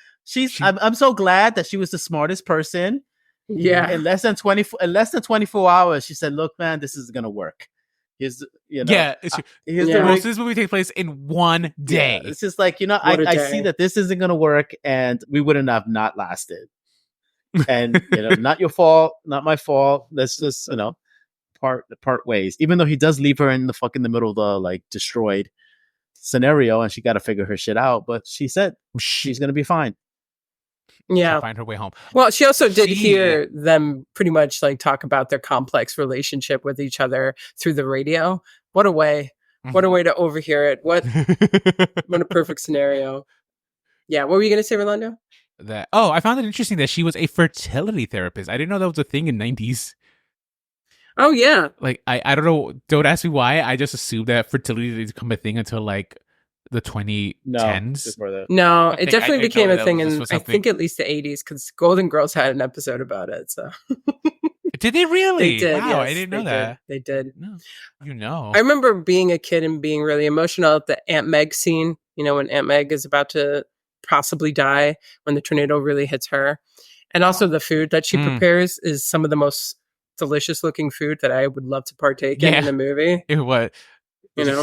I'm so glad that she was the smartest person. Yeah. In less than 24 hours, she said, "Look, man, this is gonna work." This movie takes place in one day. Yeah, it's just like, I see that this isn't gonna work, and we wouldn't have not lasted. And not your fault, not my fault. Let's just part ways. Even though he does leave her in the middle of the like destroyed scenario, and she got to figure her shit out. But she said she's gonna be fine. Yeah, she'll find her way home. Well, she also did hear them pretty much like talk about their complex relationship with each other through the radio. What a way to overhear it. What a perfect scenario. Yeah, what were you gonna say, Rolando? I found it interesting that she was a fertility therapist. I didn't know that was a thing in 90s. Oh yeah. Like I don't know. Don't ask me why. I just assumed that fertility didn't become a thing until like the 2010s. No, it definitely became a thing in I think at least the 80s because Golden Girls had an episode about it. So did they really? They did. Wow, yes, I didn't know that. They did. No, you know. I remember being a kid and being really emotional at the Aunt Meg scene. You know, when Aunt Meg is about to possibly die when the tornado really hits her, and also the food that she prepares is some of the most delicious looking food that I would love to partake in the movie. It was,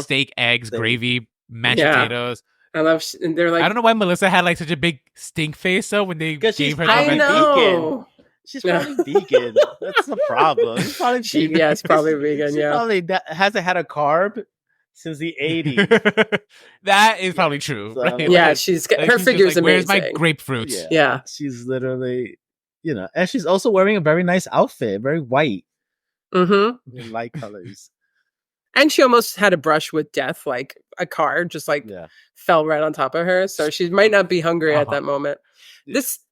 steak, eggs, gravy, mashed potatoes. I love. And they're like, I don't know why Melissa had like such a big stink face though when they gave her. I know. She's probably vegan. That's the problem. She's probably vegan. Yeah, it's probably vegan. She probably hasn't had a carb since the 80s. That is probably true. So, right? Yeah, like, she's her figure's amazing. Where's my grapefruits? Yeah. She's literally, and she's also wearing a very nice outfit, very white. Mm-hmm. Light colors. And she almost had a brush with death, like a car just fell right on top of her. So she might not be hungry at that moment.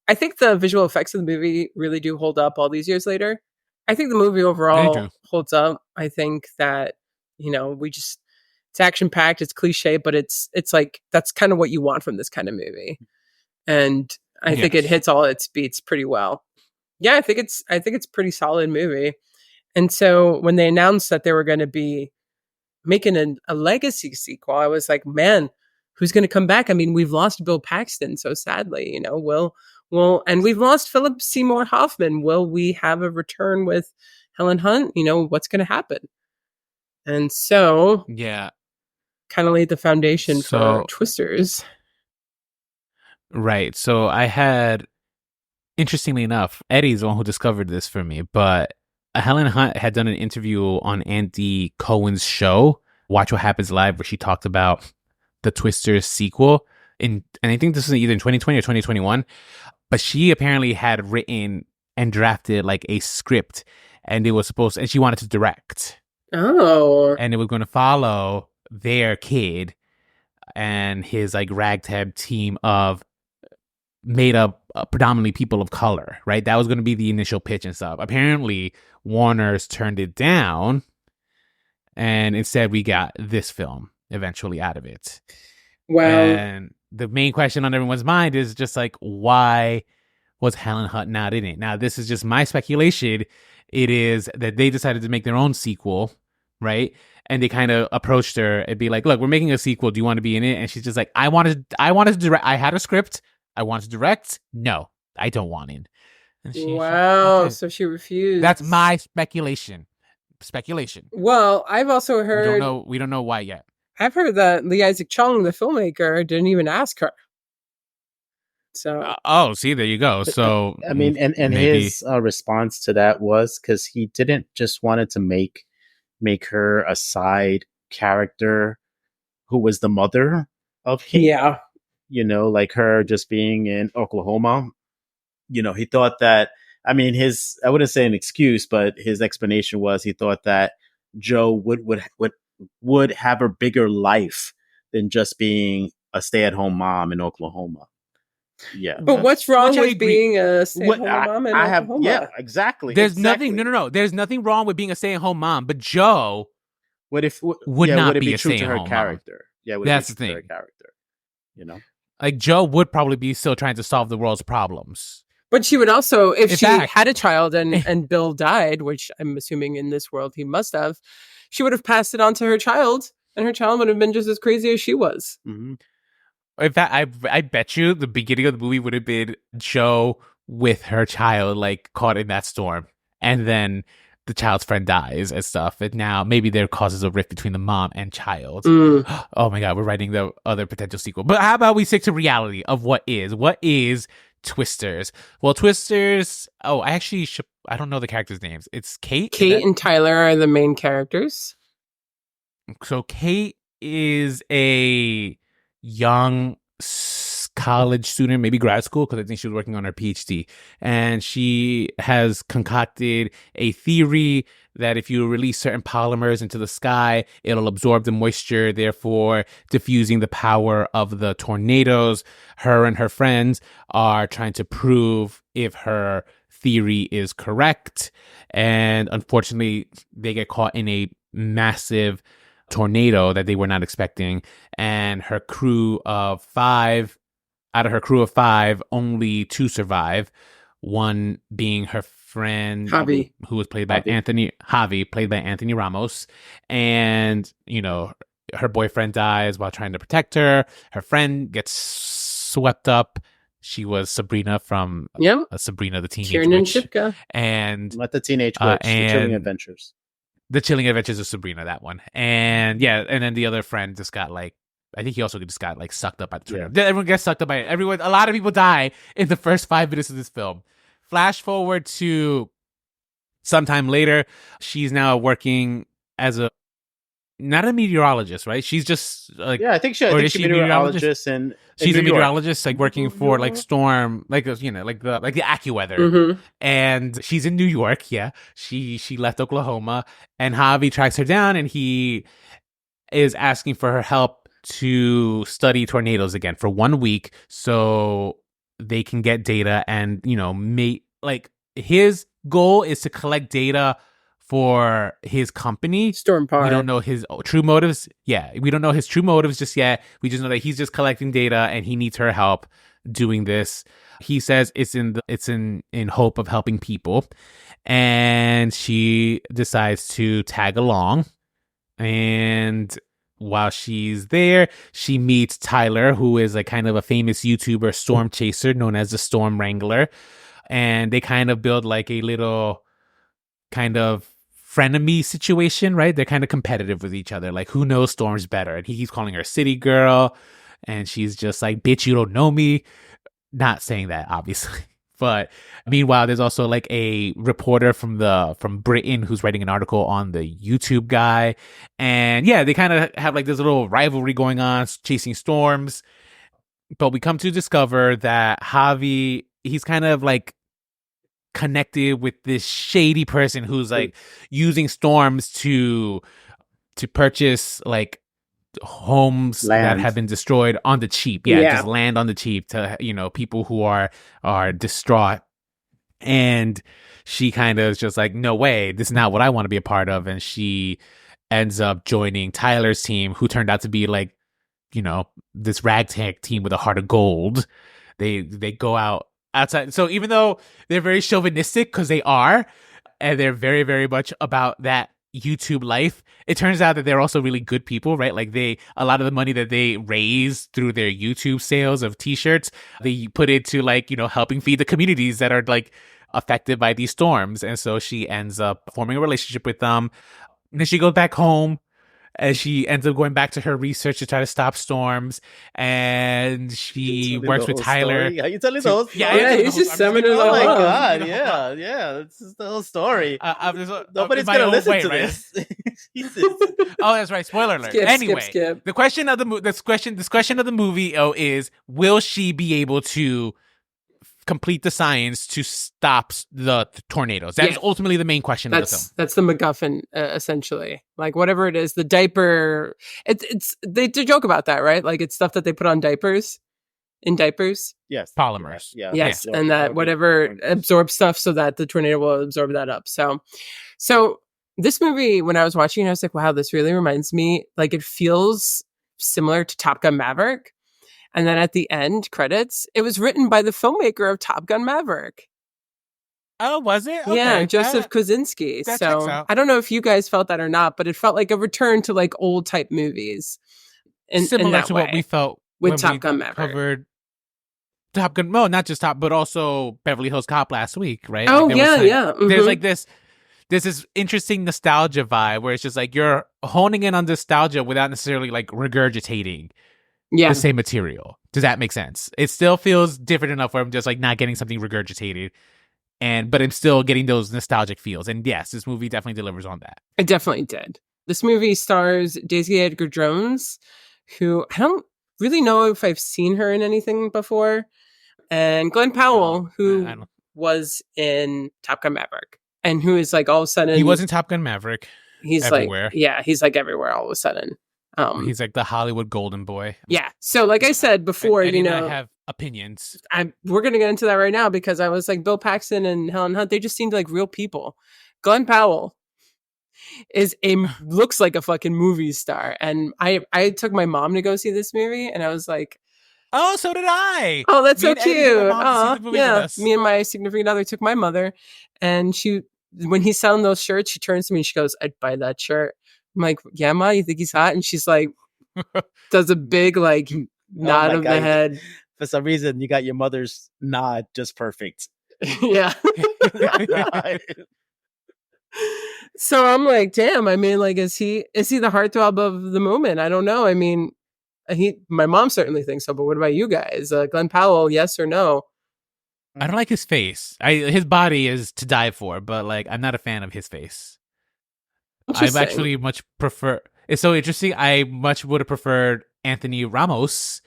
I think the visual effects of the movie really do hold up all these years later. I think the movie overall holds up. I think that, it's action packed, it's cliche, but it's like, that's kind of what you want from this kind of movie. And I think it hits all its beats pretty well. Yeah, I think it's a pretty solid movie. And so when they announced that they were going to be making a legacy sequel, I was like, man, who's going to come back? I mean, we've lost Bill Paxton so sadly, and we've lost Philip Seymour Hoffman. Will we have a return with Helen Hunt? What's going to happen? And so, kind of laid the foundation for Twisters. Right. So I had, interestingly enough, Eddie's the one who discovered this for me, but Helen Hunt had done an interview on Andy Cohen's show, Watch What Happens Live, where she talked about the Twisters sequel. And I think this was either in 2020 or 2021. But she apparently had written and drafted like a script, and and she wanted to direct. Oh. And it was going to follow their kid and his like ragtag team of made up predominantly people of color, right? That was going to be the initial pitch and stuff. Apparently, Warner's turned it down, and instead we got this film eventually out of it. Well, and the main question on everyone's mind is just like, why was Helen Hunt not in it? Now, this is just my speculation. It is that they decided to make their own sequel, right? And they kind of approached her and be like, look, we're making a sequel. Do you want to be in it? And she's just like, I wanted to direct. I had a script. I wanted to direct. No, I don't want in. Wow. So she refused. That's my speculation. Well, I've also heard. We don't know why yet. I've heard that Lee Isaac Chung, the filmmaker, didn't even ask her. So, see, there you go. So, I mean, and maybe his response to that was because he didn't just wanted to make her a side character who was the mother of him. Yeah. Like her just being in Oklahoma. He thought that, I mean, I wouldn't say an excuse, but his explanation was he thought that Joe would have a bigger life than just being a stay-at-home mom in Oklahoma. Yeah. But what's wrong with being a stay-at-home mom in Oklahoma? Yeah, exactly. There's nothing. No. There's nothing wrong with being a stay-at-home mom, but Joe would not be a stay-at-home character. Yeah, that's the thing. Her character. Like Joe would probably be still trying to solve the world's problems. But she would also, if she had a child and Bill died, which I'm assuming in this world he must have, she would have passed it on to her child, and her child would have been just as crazy as she was. Mm-hmm. In fact, I bet you the beginning of the movie would have been Joe with her child, like caught in that storm, and then the child's friend dies and stuff. And now maybe there causes a rift between the mom and child. Oh my God, we're writing the other potential sequel. But how about we stick to reality of what is? What is Twisters? Well, Twisters. Oh, I don't know the characters' names. It's Kate. Kate and Tyler are the main characters. So Kate is a young college student, maybe grad school, because I think she was working on her PhD. And she has concocted a theory that if you release certain polymers into the sky, it'll absorb the moisture, therefore diffusing the power of the tornadoes. Her and her friends are trying to prove if her theory is correct. And unfortunately, they get caught in a massive tornado that they were not expecting. And her crew of 5, out of her crew of 5, only 2 survive. One being her friend Javi, who was played by Anthony Ramos. And, you know, her boyfriend dies while trying to protect her. Her friend gets swept up. She was Sabrina from Sabrina the Teenage Kieran and Witch. Shipka. And Let the Teenage Witch, The Chilling Adventures. The Chilling Adventures of Sabrina, that one. And and then the other friend just got I think he also just got sucked up by the tornado. Yeah. Everyone gets sucked up by it. A lot of people die in the first 5 minutes of this film. Flash forward to sometime later. She's now working as not a meteorologist, right? She's just I think she's a meteorologist and she's a meteorologist, working for storm, the AccuWeather. Mm-hmm. And she's in New York. Yeah, she left Oklahoma, and Javi tracks her down, and he is asking for her help to study tornadoes again for 1 week, so they can get data and his goal is to collect data for his company. Storm Power. We don't know his true motives. Yeah, we don't know his true motives just yet. We just know that he's just collecting data and he needs her help doing this. He says it's in hope of helping people, and she decides to tag along. And while she's there, she meets Tyler, who is kind of a famous YouTuber storm chaser known as the Storm Wrangler, and they kind of build a little kind of frenemy situation, right? They're kind of competitive with each other, who knows storms better. And he keeps calling her city girl, and she's just like, bitch, you don't know me. Not saying that, obviously. But meanwhile, there's also a reporter from Britain who's writing an article on the YouTube guy. And yeah, they kind of have this little rivalry going on, chasing storms. But we come to discover that Javi, he's kind of connected with this shady person who's using storms to purchase homes that have been destroyed on the cheap. Just land on the cheap to people who are distraught. And she kind of is just no way, this is not what I want to be a part of. And she ends up joining Tyler's team, who turned out to be this ragtag team with a heart of gold. They go out outside. So even though they're very chauvinistic, because they are, and they're very, very much about that YouTube life, it turns out that they're also really good people, right? A lot of the money that they raise through their YouTube sales of t-shirts, they put into helping feed the communities that are affected by these storms. And so she ends up forming a relationship with them. And then she goes back home, and she ends up going back to her research to try to stop storms. And she works with Tyler. Are you telling the whole story? Yeah, he's just summing it all up. Oh my God, yeah. This is the whole story. Nobody's going to listen to right? this. Oh, that's right. Spoiler alert. Skip. The question of the movie is, will she be able to complete the science to stop the tornadoes? That is ultimately the main question of the film. That's the MacGuffin, essentially. Whatever it is, the diaper. They joke about that, right? It's stuff that they put on diapers. In diapers. Yes. Polymers. Yeah. Yes, and that whatever absorbs stuff so that the tornado will absorb that up. So this movie, when I was watching it, I was like, wow, this really reminds me. It feels similar to Top Gun Maverick. And then at the end credits, it was written by the filmmaker of Top Gun Maverick. Oh, was it? Okay. Yeah, Joseph Kosinski. That so checks out. I don't know if you guys felt that or not, but it felt like a return to old type movies. Similar to what we felt with Top Gun Maverick. Covered Top Gun, no, not just Top, but also Beverly Hills Cop last week, right? Oh, yeah. Mm-hmm. There's this interesting nostalgia vibe where it's just you're honing in on nostalgia without necessarily regurgitating the same material. Does that make sense? It still feels different enough where I'm just not getting something regurgitated, but I'm still getting those nostalgic feels. And yes, this movie definitely delivers on that. It definitely did. This movie stars Daisy Edgar Jones, who I don't really know if I've seen her in anything before. And Glenn Powell, who was in Top Gun Maverick, and who is like all of a sudden he was in Top Gun Maverick. He's everywhere. He's like everywhere all of a sudden. He's like the Hollywood golden boy. Yeah. So like I said before, I have opinions. We're going to get into that right now because I was like Bill Paxton and Helen Hunt. They just seemed like real people. Glenn Powell looks like a fucking movie star. And I took my mom to go see this movie and I was like, oh, so did I. Oh, that's so cute. Yeah. Me and my significant other took my mother and when he's selling those shirts, she turns to me and she goes, I'd buy that shirt. I'm like, yeah, Ma, you think he's hot? And she's like, does a big like nod of the head. For some reason, you got your mother's nod just perfect. Yeah. So I'm like, damn, I mean, like, is he the heartthrob of the moment? I don't know. I mean, my mom certainly thinks so, but what about you guys? Glenn Powell, yes or no? I don't like his face. His body is to die for, but like, I'm not a fan of his face. I've actually much prefer. It's so interesting. I much would have preferred Anthony Ramos,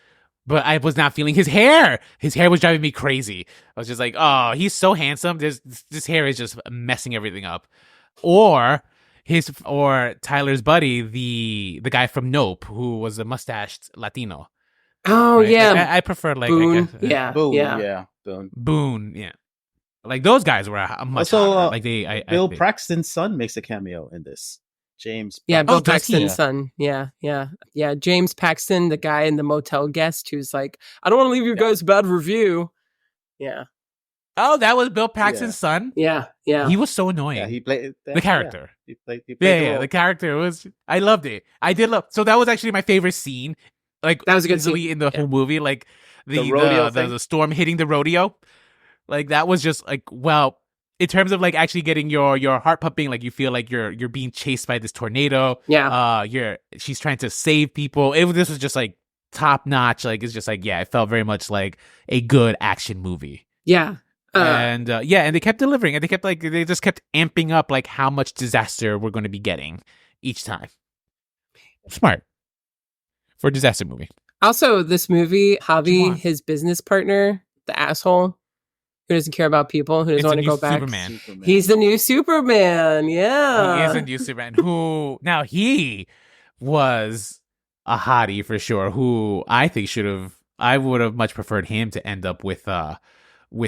but I was not feeling his hair. His hair was driving me crazy. I was just like, oh, he's so handsome. This hair is just messing everything up. Or Tyler's buddy, the guy from Nope, who was a mustached Latino. Oh right? Yeah, like, I prefer like Boone. I guess, Boone. Yeah. Like those guys were much hotter. Like Bill Paxton's son makes a cameo in this. James. Yeah, Bill Paxton's son. Yeah. James Paxton, the guy in the motel guest who's like, I don't want to leave you guys a bad review. Yeah. Oh, that was Bill Paxton's son? Yeah. He was so annoying. Yeah, he played the character. He played the character was. I loved it. I did love. So that was actually my favorite scene. Like that was a good scene in the whole movie. Like the storm hitting the rodeo. Like that was just like, well, in terms of like actually getting your heart pumping, like you feel like you're being chased by this tornado. Yeah. She's trying to save people. This was just like top notch. Like it's just like, yeah, it felt very much like a good action movie. Yeah. And they kept delivering, and they just kept amping up like how much disaster we're going to be getting each time. Smart for a disaster movie. Also, this movie, Javi, his business partner, the asshole who doesn't care about people, who doesn't want to go back. Superman. He's the new Superman. Yeah, he is a new Superman. Who now he was a hottie for sure. Who I think I would have much preferred him to end up with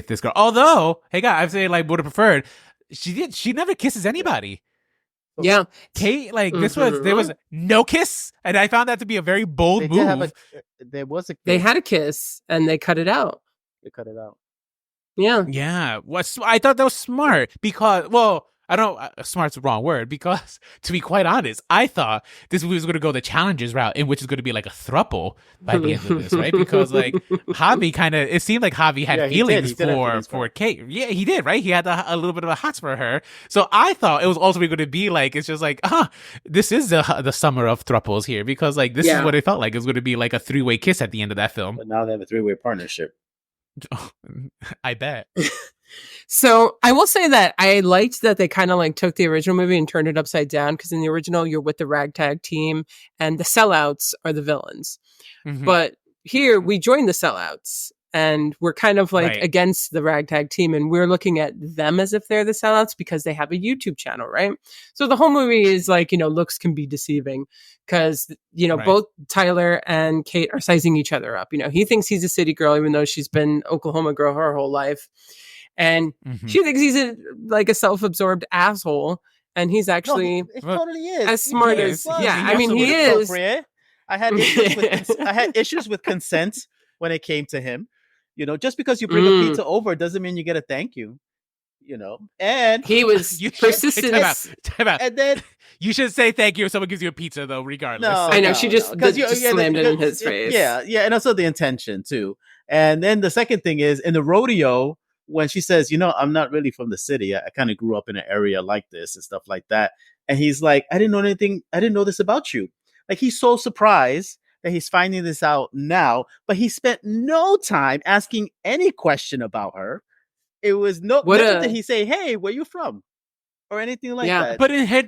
this girl. Although, hey guys, I'd say like would have preferred. She never kisses anybody. Yeah, Kate, like there was no kiss, and I found that to be a very bold move. They had a kiss, and they cut it out. Yeah. I thought that was smart because, well, I don't. Smart's the wrong word because, to be quite honest, I thought this movie was going to go the challenges route, in which is going to be like a throuple by the end of this, right? Because like Javi it seemed like Javi had feelings for Kate. Yeah, he did, right? He had a little bit of a hots for her. So I thought it was ultimately going to be like, it's just like, this is the summer of thruples here, because like this is what it felt like. It was going to be like a 3-way kiss at the end of that film. But now they have a 3-way partnership. I bet. So I will say that I liked that they kind of like took the original movie and turned it upside down, because in the original you're with the ragtag team and the sellouts are the villains. Mm-hmm. But here we join the sellouts and we're kind of like against the ragtag team, and we're looking at them as if they're the sellouts because they have a YouTube channel, right? So the whole movie is like, looks can be deceiving because, both Tyler and Kate are sizing each other up. He thinks he's a city girl, even though she's been Oklahoma girl her whole life. And she thinks he's a self-absorbed asshole, and he's actually it totally is. As smart as he is. I had issues with consent when it came to him. Just because you bring a pizza over doesn't mean you get a thank you. And he was persistent. Time out. And then you should say thank you if someone gives you a pizza, though, regardless. No, I know she just slammed it in his face. Yeah, and also the intention too. And then the second thing is in the rodeo, when she says, I'm not really from the city. I kind of grew up in an area like this and stuff like that. And he's like, I didn't know this about you. Like, he's so surprised that he's finding this out now, but he spent no time asking any question about her. It was nothing did he say, hey, where you from? Or anything like that. But in his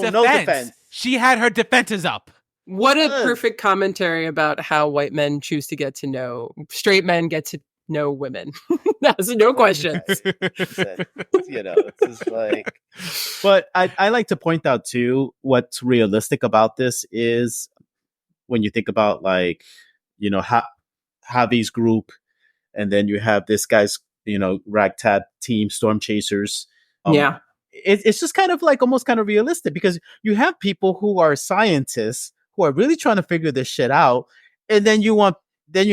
defense, she had her defenses up. What a perfect commentary about how white men choose to get to know straight men get to know women. That's no questions. It's just like. But I like to point out too, what's realistic about this is when you think about like, Javi's group, and then you have this guy's, ragtag team, Storm Chasers. Yeah. It's just kind of like almost kind of realistic because you have people who are scientists who are really trying to figure this shit out. And then you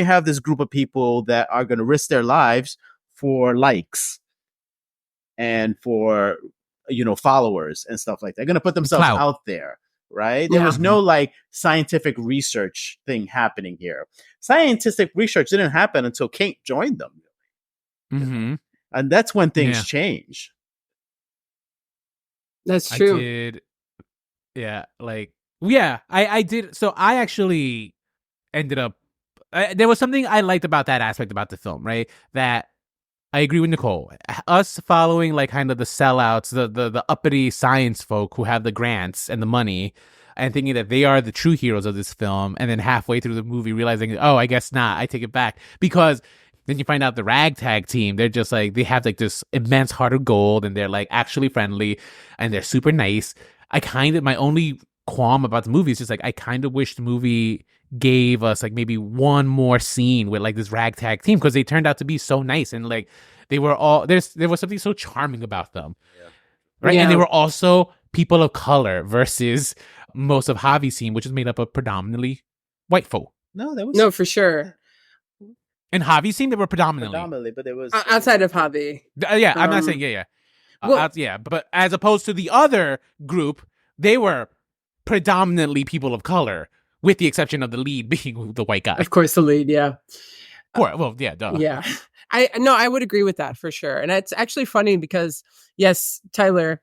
have this group of people that are going to risk their lives for likes and for, followers and stuff like that. They're going to put themselves out there. Right. There was no like scientific research thing happening here. Scientific research didn't happen until Kate joined them. Mm-hmm. And that's when things change. That's true. I did. Yeah. Like, yeah, I did. So I actually ended up, there was something I liked about that aspect about the film, right? That I agree with Nicole. Us following like kind of the sellouts, the uppity science folk who have the grants and the money and thinking that they are the true heroes of this film. And then halfway through the movie realizing, oh, I guess not. I take it back. Because then you find out the ragtag team, they're just like, they have like this immense heart of gold and they're like actually friendly and they're super nice. My only qualm about the movie is just like, I kind of wish the movie gave us like maybe one more scene with like this ragtag team because they turned out to be so nice and like they were all, there was something so charming about them. Yeah. Right. Yeah. And they were also people of color versus most of Javi's team, which is made up of predominantly white folk. No, for sure. And Javi's team, they were predominantly, but there was outside of Javi. I'm not saying but as opposed to the other group, they were predominantly people of color, with the exception of the lead being the white guy. Of course, the lead, yeah. Well, yeah, duh. Yeah, I would agree with that for sure. And it's actually funny because yes, Tyler,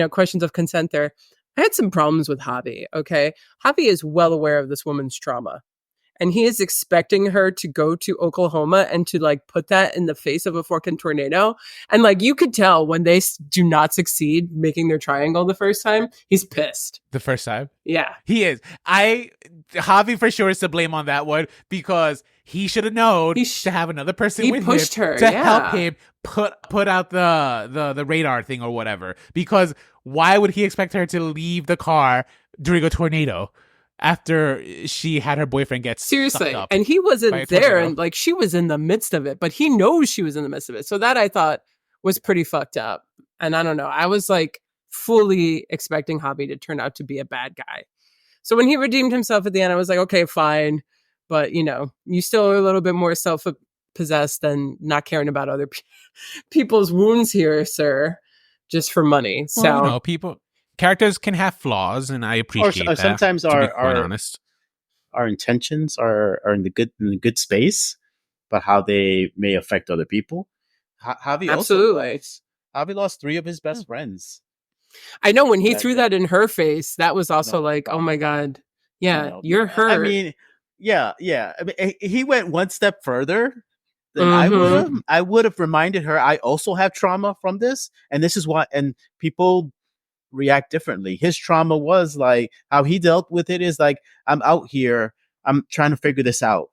questions of consent there. I had some problems with Javi. Okay, Javi is well aware of this woman's trauma. And he is expecting her to go to Oklahoma and to like put that in the face of a fucking tornado. And like you could tell when they do not succeed making their triangle the first time, he's pissed. The first time? Yeah. He is. Javi for sure is to blame on that one because he should have known to have another person with him to help him put out the radar thing or whatever. Because why would he expect her to leave the car during a tornado? After she had her boyfriend get seriously, up and he wasn't there, and like she was in the midst of it, but he knows she was in the midst of it. So that I thought was pretty fucked up. And I don't know, I was like fully expecting Javi to turn out to be a bad guy. So when he redeemed himself at the end, I was like, okay, fine, but you still are a little bit more self-possessed than not caring about other people's wounds here, sir, just for money. Well, characters can have flaws, and I appreciate that. Sometimes our intentions are in the good space, but how they may affect other people. Javi lost 3 of his best friends. I know when he threw that in her face, that was also like, oh my god, yeah, you're hurt. I mean, yeah. I mean, he went one step further than I would have reminded her. I also have trauma from this, and this is why. And people react differently. His trauma was like how he dealt with it is like, I'm out here, I'm trying to figure this out.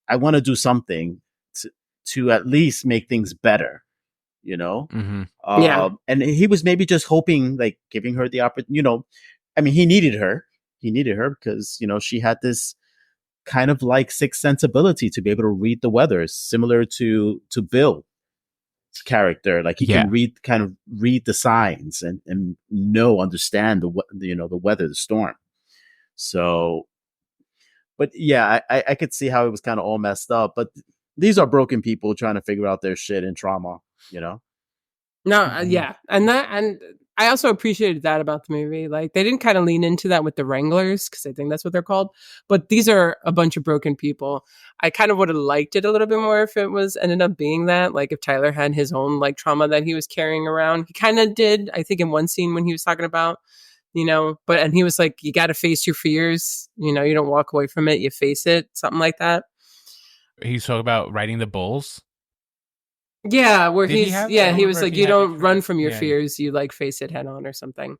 I want to do something to at least make things better, Mm-hmm. And he was maybe just hoping, like giving her the opportunity, I mean, he needed her because, she had this kind of like sixth sensibility to be able to read the weather, similar to Bill character. Like he can read the signs and understand the weather, the storm. So, but yeah, I could see how it was kind of all messed up, but these are broken people trying to figure out their shit and trauma, No, yeah. And I also appreciated that about the movie. Like they didn't kind of lean into that with the Wranglers, because I think that's what they're called. But these are a bunch of broken people. I kind of would have liked it a little bit more if it was ended up being that. Like if Tyler had his own like trauma that he was carrying around. He kind of did, I think, in one scene when he was talking about, and he was like, you got to face your fears. You don't walk away from it. You face it. Something like that. He's talking about riding the bulls. Yeah, where he was like, you don't run from your fears, you like face it head on or something.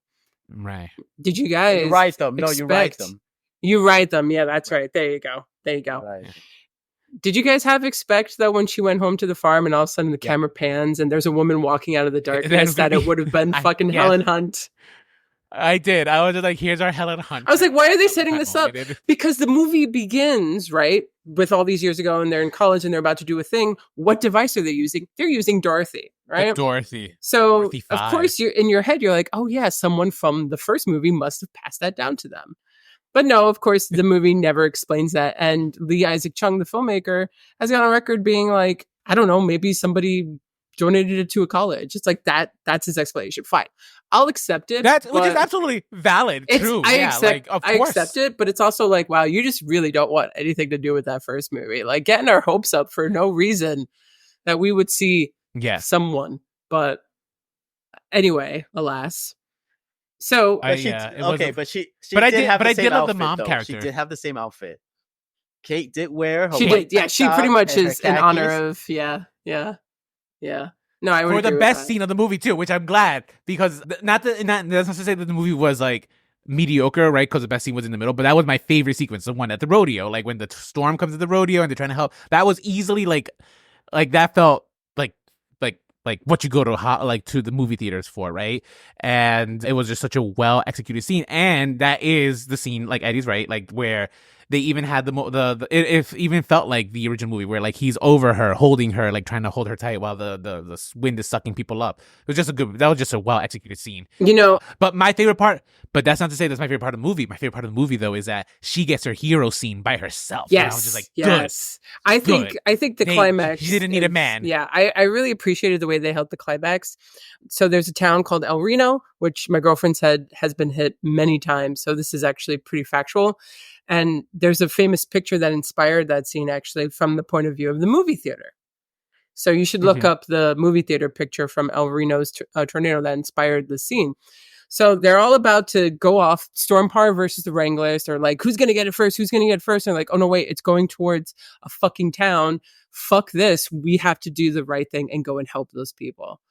Right. Did you guys you write them? No, you write them. You write them. Yeah, that's right. There you go. Right. Did you guys have expect though when she went home to the farm and all of a sudden the camera pans and there's a woman walking out of the darkness that it would have been fucking Helen Hunt? I did. I was just like, here's our Helen Hunt. I was like, why are they setting this up? Because the movie begins, right, with all these years ago and they're in college and they're about to do a thing. What device are they using? They're using Dorothy, right? Dorothy. So, Dorothy of course, you're in your head, you're like, oh, yeah, someone from the first movie must have passed that down to them. But no, of course, the movie never explains that. And Lee Isaac Chung, the filmmaker, has got on record being like, I don't know, maybe somebody donated it to a college. It's like that's his explanation. Fine. I'll accept it. Which is absolutely valid. True. I accept it, but it's also like, wow, you just really don't want anything to do with that first movie. Like getting our hopes up for no reason that we would see someone. But anyway, alas. So but she did have the mom character. She did have the same outfit. Kate did wear her. She did. Yeah, she pretty much is in honor of. Yeah. No, I would for the best scene of the movie too, which I'm glad because that's not to say that the movie was like mediocre, right? Because the best scene was in the middle, but that was my favorite sequence, the one at the rodeo, like when the storm comes to the rodeo and they're trying to help. That was easily like that felt like what you go to the movie theaters for, right? And it was just such a well executed scene, and that is the scene, like Eddie's right, like where they even had it even felt like the original movie where like he's over her, holding her, like trying to hold her tight while the wind is sucking people up. That was just a well executed scene, But my favorite part, but that's not to say that's my favorite part of the movie. My favorite part of the movie though is that she gets her hero scene by herself. Yes, and I was just like, yes. I think the climax. She didn't need a man. Yeah, I really appreciated the way they held the climax. So there's a town called El Reno, which my girlfriend said has been hit many times. So this is actually pretty factual. And there's a famous picture that inspired that scene actually from the point of view of the movie theater. So you should look up the movie theater picture from El Reno's tornado that inspired the scene. So they're all about to go off, Storm Power versus the Wranglers. They're like, who's going to get it first? Who's going to get it first? And they're like, oh no, wait, it's going towards a fucking town. Fuck this. We have to do the right thing and go and help those people.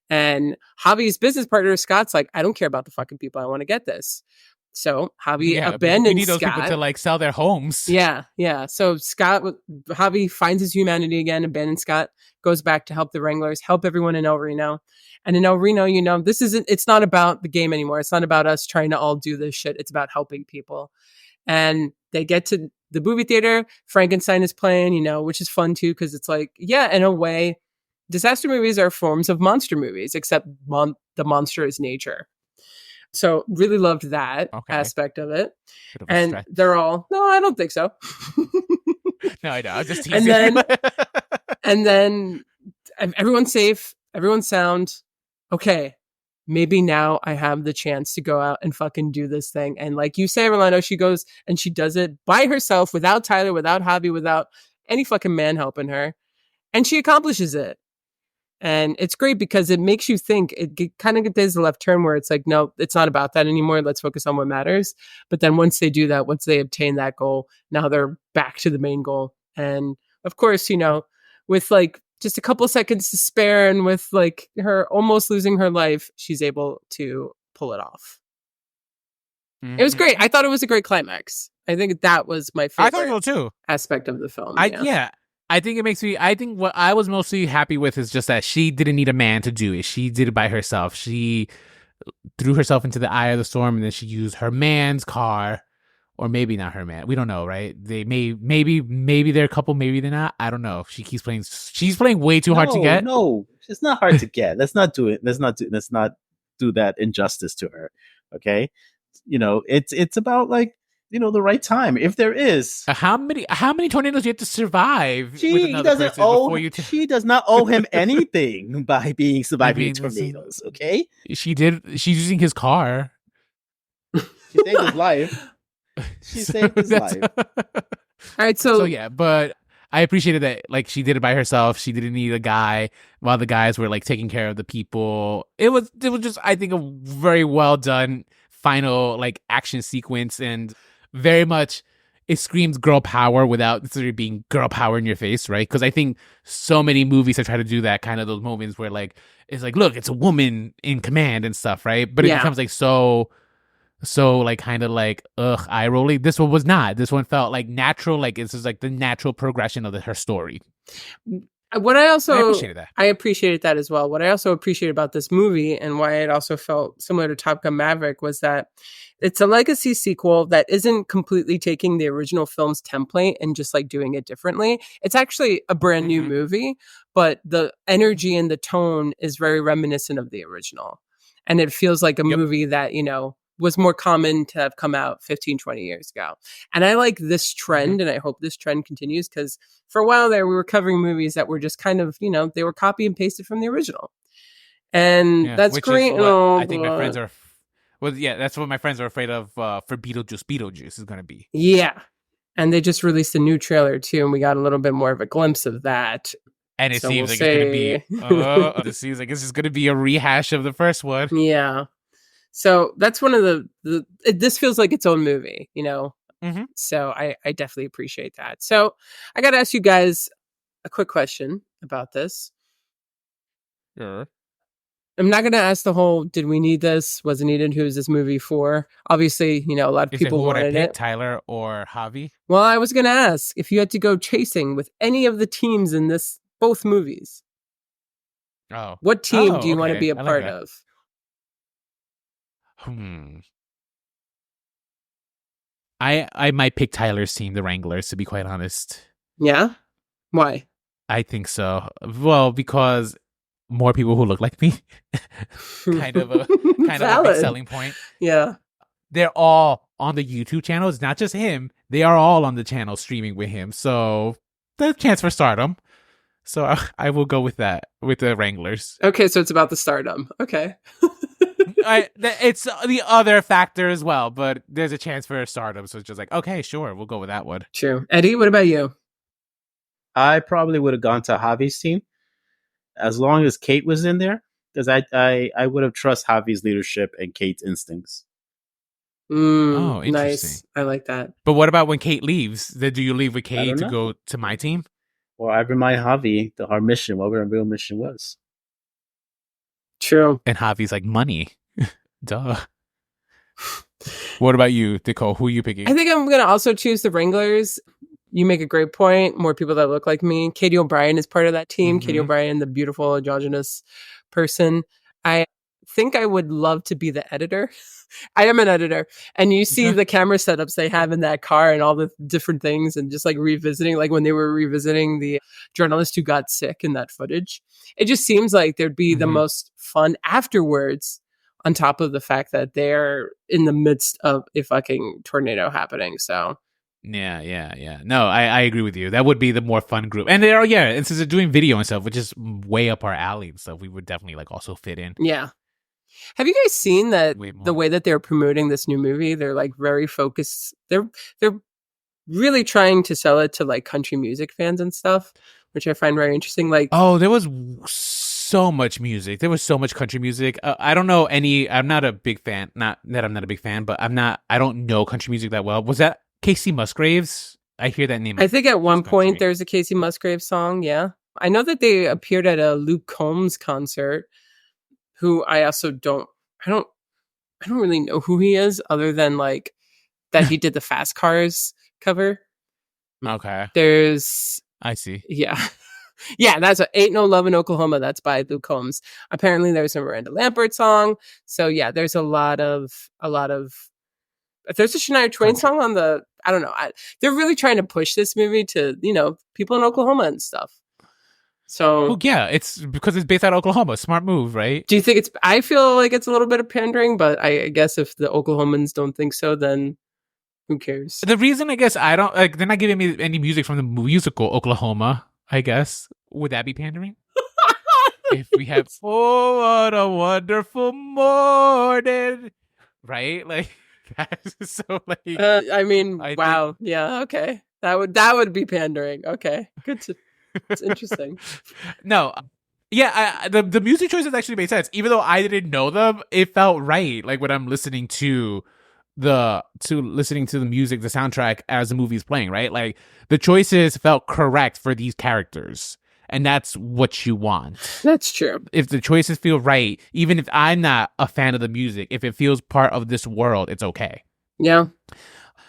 And Javi's business partner, Scott's like, I don't care about the fucking people. I want to get this. So Javi abandons we need those Scott. people to like sell their homes. Yeah. So Javi finds his humanity again, abandons Scott, goes back to help the Wranglers, help everyone in El Reno. And in El Reno, it's not about the game anymore. It's not about us trying to all do this shit. It's about helping people. And they get to the movie theater. Frankenstein is playing, which is fun too, because it's like, yeah, in a way, disaster movies are forms of monster movies, except the monster is nature. So really loved that aspect of it. And stretch. They're all, no, I don't think so. No, I know. I'm just teasing. And then everyone's safe. Everyone's sound. Okay. Maybe now I have the chance to go out and fucking do this thing. And like you say, Rolando, she goes and she does it by herself, without Tyler, without Javi, without any fucking man helping her. And she accomplishes it. And it's great because it makes you think. It kind of does the left turn where it's like, no, it's not about that anymore. Let's focus on what matters. But then once they do that, once they obtain that goal, now they're back to the main goal. And of course, with like just a couple seconds to spare and with like her almost losing her life, she's able to pull it off. Mm-hmm. It was great. I thought it was a great climax. I think that was my favorite I thought so too. Aspect of the film. I think what I was mostly happy with is just that she didn't need a man to do it. She did it by herself. She threw herself into the eye of the storm, and then she used her man's car, or maybe not her man. We don't know, right? They maybe they're a couple, maybe they're not. I don't know. She's playing way too hard to get. No, it's not hard to get. Let's not do it. Let's not do that injustice to her. Okay, it's about like, the right time. If there is, how many tornadoes do you have to survive? She does not owe him anything by surviving tornadoes. Okay, she's using his car. She saved his life. All right, so yeah, but I appreciated that, like, she did it by herself. She didn't need a guy while the guys were like taking care of the people. It was just, I think, a very well done final like action sequence, and very much it screams girl power without necessarily being girl power in your face, right? Because I think so many movies have tried to do that, kind of those moments where like it's like, look, it's a woman in command and stuff, right? But it becomes like so so like kind of like eye rolling. This one was not. This one felt like natural. Like this is like the natural progression of her story. What I appreciated that as well. What I also appreciated about this movie and why it also felt similar to Top Gun Maverick was that it's a legacy sequel that isn't completely taking the original film's template and just like doing it differently. It's actually a brand new movie, but the energy and the tone is very reminiscent of the original. And it feels like a movie that, you know, was more common to have come out 15, 20 years ago. And I like this trend, and I hope this trend continues, because for a while there, we were covering movies that were just kind of, you know, they were copy and pasted from the original. And that's great. I think my friends are, that's what my friends are afraid of for Beetlejuice. Beetlejuice is going to be. Yeah. And they just released a new trailer too, and we got a little bit more of a glimpse of that. And it seems like it's going to be, it seems like it's just going to be a rehash of the first one. Yeah. So that's one of this feels like its own movie, you know? Mm-hmm. So I definitely appreciate that. So I got to ask you guys a quick question about this. Sure. I'm not going to ask the whole, did we need this? Was it needed? Who is this movie for? Obviously, you know, a lot of people wanted it. Tyler or Javi? Well, I was going to ask if you had to go chasing with any of the teams in both movies. Oh. What team do you want to be a part of? I might pick Tyler's team, the Wranglers, to be quite honest. Yeah? Why? I think so. Well, because more people who look like me. kind of a big selling point. Yeah. They're all on the YouTube channel. It's not just him. They are all on the channel streaming with him. So the chance for stardom. So I will go with that, with the Wranglers. Okay, so it's about the stardom. Okay. It's the other factor as well, but there's a chance for stardom, so it's just like, okay, sure, we'll go with that one. True. Eddie, what about you? I probably would have gone to Javi's team as long as Kate was in there, because I would have trust Javi's leadership and Kate's instincts. Oh, interesting. Nice. I like that. But what about when Kate leaves? Do you leave with Kate to go to my team? Well, I remind Javi our mission, what our real mission was. True. And Javi's like, money. Duh. What about you, Nicole? Who are you picking? I think I'm going to also choose the Wranglers. You make a great point. More people that look like me. Katie O'Brien is part of that team. Mm-hmm. Katie O'Brien, the beautiful androgynous person. I think I would love to be the editor. I am an editor. And you see the camera setups they have in that car and all the different things, and just like revisiting, like when they were revisiting the journalist who got sick in that footage. It just seems like there'd be the most fun afterwards, on top of the fact that they're in the midst of a fucking tornado happening. So yeah. No, I agree with you. That would be the more fun group. And they're, and since they're doing video and stuff, which is way up our alley and stuff, we would definitely like also fit in. Yeah. Have you guys seen that the way that they're promoting this new movie? They're like very focused. They're really trying to sell it to like country music fans and stuff, which I find very interesting. Like, oh, there was so much music. There was so much country music. I don't know any. I'm not a big fan. Not that I'm not a big fan, but I don't know country music that well. Was that Casey Musgraves? I hear that name. I think at one point there's a Casey Musgraves song. Yeah, I know that they appeared at a Luke Combs concert. Who I also don't really know who he is, other than like that he did the Fast Cars cover. Okay. I see. Yeah. Yeah, that's Ain't No Love in Oklahoma. That's by Luke Combs. Apparently there's a Miranda Lambert song. So yeah, there's a lot of there's a Shania Twain song on the, I don't know. They're really trying to push this movie to, you know, people in Oklahoma and stuff. So, well, yeah, it's because it's based out of Oklahoma. Smart move, right? Do you think I feel like it's a little bit of pandering, but I guess if the Oklahomans don't think so, then who cares? The reason I guess I don't, like, they're not giving me any music from the musical Oklahoma, I guess. Would that be pandering? If we have, oh, what a wonderful morning, right? Like, that's so like, I mean, wow. Yeah. Okay. That would be pandering. Okay. Good to. It's interesting. No, yeah, the music choices actually made sense. Even though I didn't know them, it felt right. Like when I'm listening to the music, the soundtrack as the movie is playing, right? Like the choices felt correct for these characters, And that's what you want. That's true. If the choices feel right, even if I'm not a fan of the music, if it feels part of this world, it's okay. Yeah.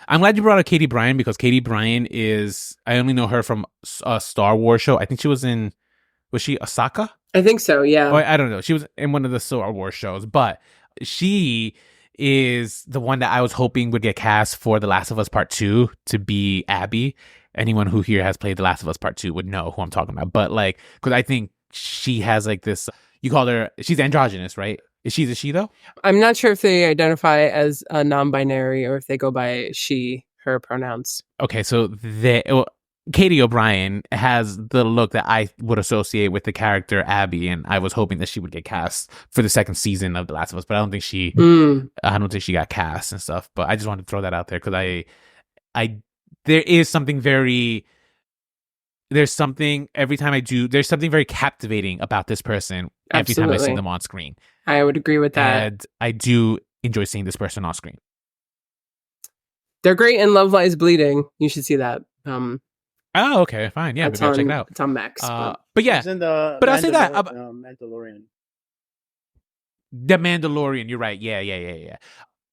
I'm glad you brought up Katie Bryan, because Katie Bryan is, I only know her from a Star Wars show. I think she was she Ahsoka? I think so, yeah. I don't know. She was in one of the Star Wars shows, but she is the one that I was hoping would get cast for The Last of Us Part 2 to be Abby. Anyone who here has played The Last of Us Part 2 would know who I'm talking about. But like, because I think she has like this, you call her, she's androgynous, right? Is she a she though? I'm not sure if they identify as a non-binary or if they go by she, her pronouns. Okay, so Katie O'Brien has the look that I would associate with the character Abby, and I was hoping that she would get cast for the second season of The Last of Us, but I don't think she got cast and stuff. But I just wanted to throw that out there because there's something very captivating about this person every time I see them on screen. I would agree with that. And I do enjoy seeing this person on screen. They're great in Love Lies Bleeding. You should see that. Oh, okay, fine. Yeah, maybe I'll check it out. It's on Max. But yeah, but I'll say that Mandalorian. The Mandalorian. You're right. Yeah.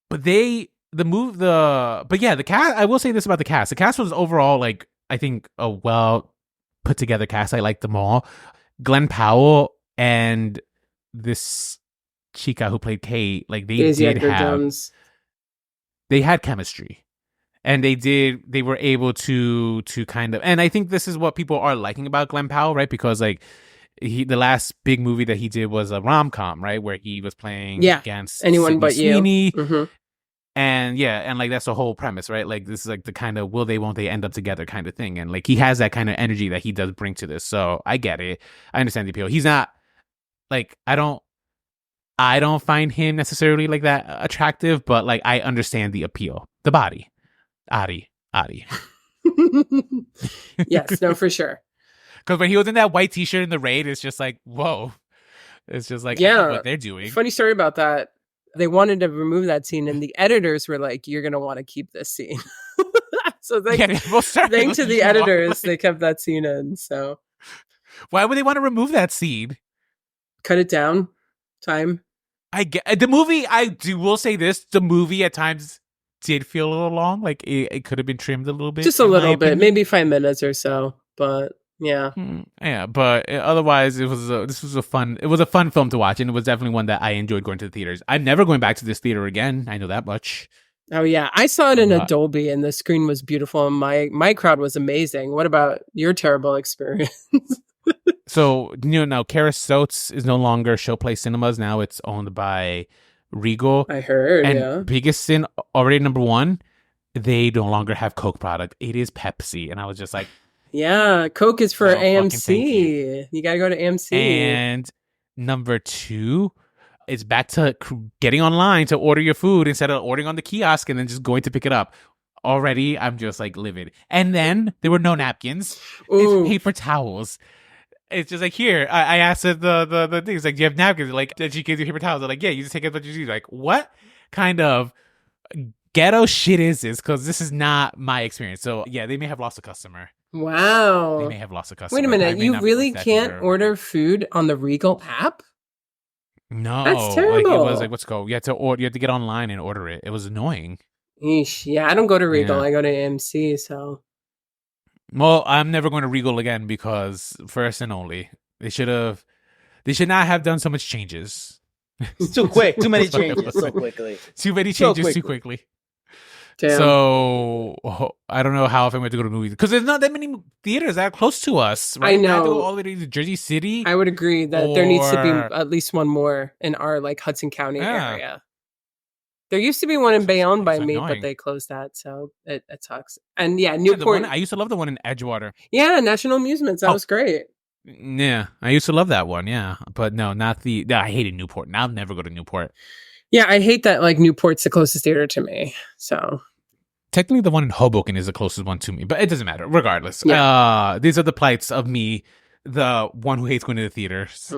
But the cast. I will say this about the cast. The cast was overall, like, I think, a well put together cast. I liked them all. Glenn Powell and this chica who played Kate, like they had chemistry. And they were able to kind of, and I think this is what people are liking about Glenn Powell, right? Because like the last big movie that he did was a rom-com, right? Where he was playing against Anyone Sydney But Sweeney. You. Mm-hmm. And like that's the whole premise, right? Like this is like the kind of will they, won't they end up together kind of thing. And like he has that kind of energy that he does bring to this. So I get it. I understand the appeal. He's not like, I don't find him necessarily like that attractive, but like I understand the appeal. The body. Adi. Yes, no, for sure. Because when he was in that white t-shirt in the raid, it's just like, whoa. It's just like, I don't know what they're doing. Funny story about that. They wanted to remove that scene, and the editors were like, you're going to want to keep this scene. So thanks to the editors, they kept that scene in. So why would they want to remove that scene? Cut it down. Time. I get the movie. Will say this: the movie at times did feel a little long. Like it could have been trimmed a little bit, just a little bit, maybe 5 minutes or so. But yeah, But otherwise, it was a fun film to watch, and it was definitely one that I enjoyed going to the theaters. I'm never going back to this theater again. I know that much. Oh yeah, I saw it in a Dolby, and the screen was beautiful, and my crowd was amazing. What about your terrible experience? So now Kara Soates is no longer Showplay Cinemas. Now it's owned by Regal. I heard. And biggest sin, already number one, they no longer have Coke product. It is Pepsi, and I was just like, yeah, Coke is for AMC. You gotta go to AMC. And number two, it's back to getting online to order your food instead of ordering on the kiosk and then just going to pick it up. Already, I'm just like livid. And then there were no napkins. Ooh. It's paper towels. It's just like, here, I asked the things like, do you have napkins? Like, did she give you paper towels? They're like, yeah, you just take it what you see. Like, what kind of ghetto shit is this? Because this is not my experience. So yeah, they may have lost a customer. Wow. They may have lost a customer. Wait a minute, you really can't order food on the Regal app? No, that's terrible. Like, it was like, you had to get online and order it. It was annoying. Eesh. Yeah, I don't go to Regal. I go to AMC. So. Well, I'm never going to Regal again because first and only, they should not have done so much changes. It's too quick. Too many changes so quickly. Too many changes too quickly. Damn. So I don't know how if I'm going to go to movies because there's not that many theaters that are close to us. Right? I know. I have to go all the way to Jersey City. I would agree that there needs to be at least one more in our like Hudson County area. There used to be one in Bayonne by me, but they closed that, so it sucks. And yeah, Newport. I used to love the one in Edgewater. Yeah, National Amusements. That was great. Yeah, I used to love that one. Yeah, but no, not the. I hated Newport. Now I'll never go to Newport. Yeah, I hate that. Like Newport's the closest theater to me. So technically, the one in Hoboken is the closest one to me, but it doesn't matter. Regardless, these are the plights of me, the one who hates going to the theaters.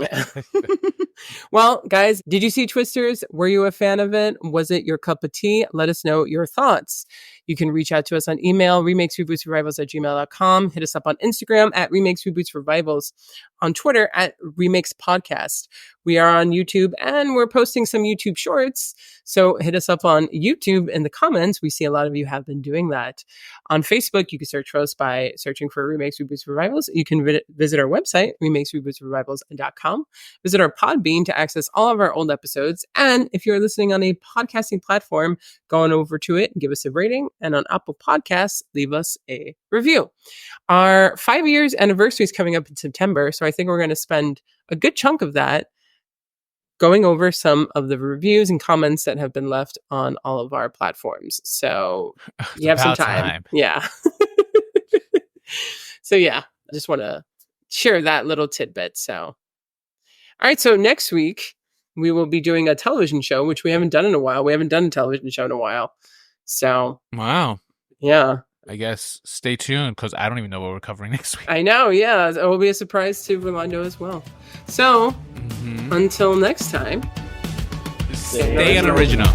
Well, guys, did you see Twisters? Were you a fan of it? Was it your cup of tea? Let us know your thoughts. You can reach out to us on email, remakes.revivals@gmail.com. Hit us up on Instagram at remakes.revivals, on Twitter at Remakes Podcast. We are on YouTube and we're posting some YouTube shorts. So hit us up on YouTube in the comments. We see a lot of you have been doing that. On Facebook, you can search for us by searching for Remakes, Reboots, Revivals. You can visit our website, remakes.revivals.com. Visit our Podbean to access all of our old episodes. And if you're listening on a podcasting platform, go on over to it and give us a rating. And on Apple Podcasts, leave us a review. Our 5 years anniversary is coming up in September. So I think we're going to spend a good chunk of that going over some of the reviews and comments that have been left on all of our platforms. So you have some time. Yeah. So yeah, I just want to share that little tidbit. So, all right. So next week we will be doing a television show, which we haven't done in a while. We haven't done a television show in a while. So. Wow. Yeah. I guess stay tuned because I don't even know what we're covering next week. I know, yeah. It will be a surprise to Rolando as well. So, until next time, stay an original.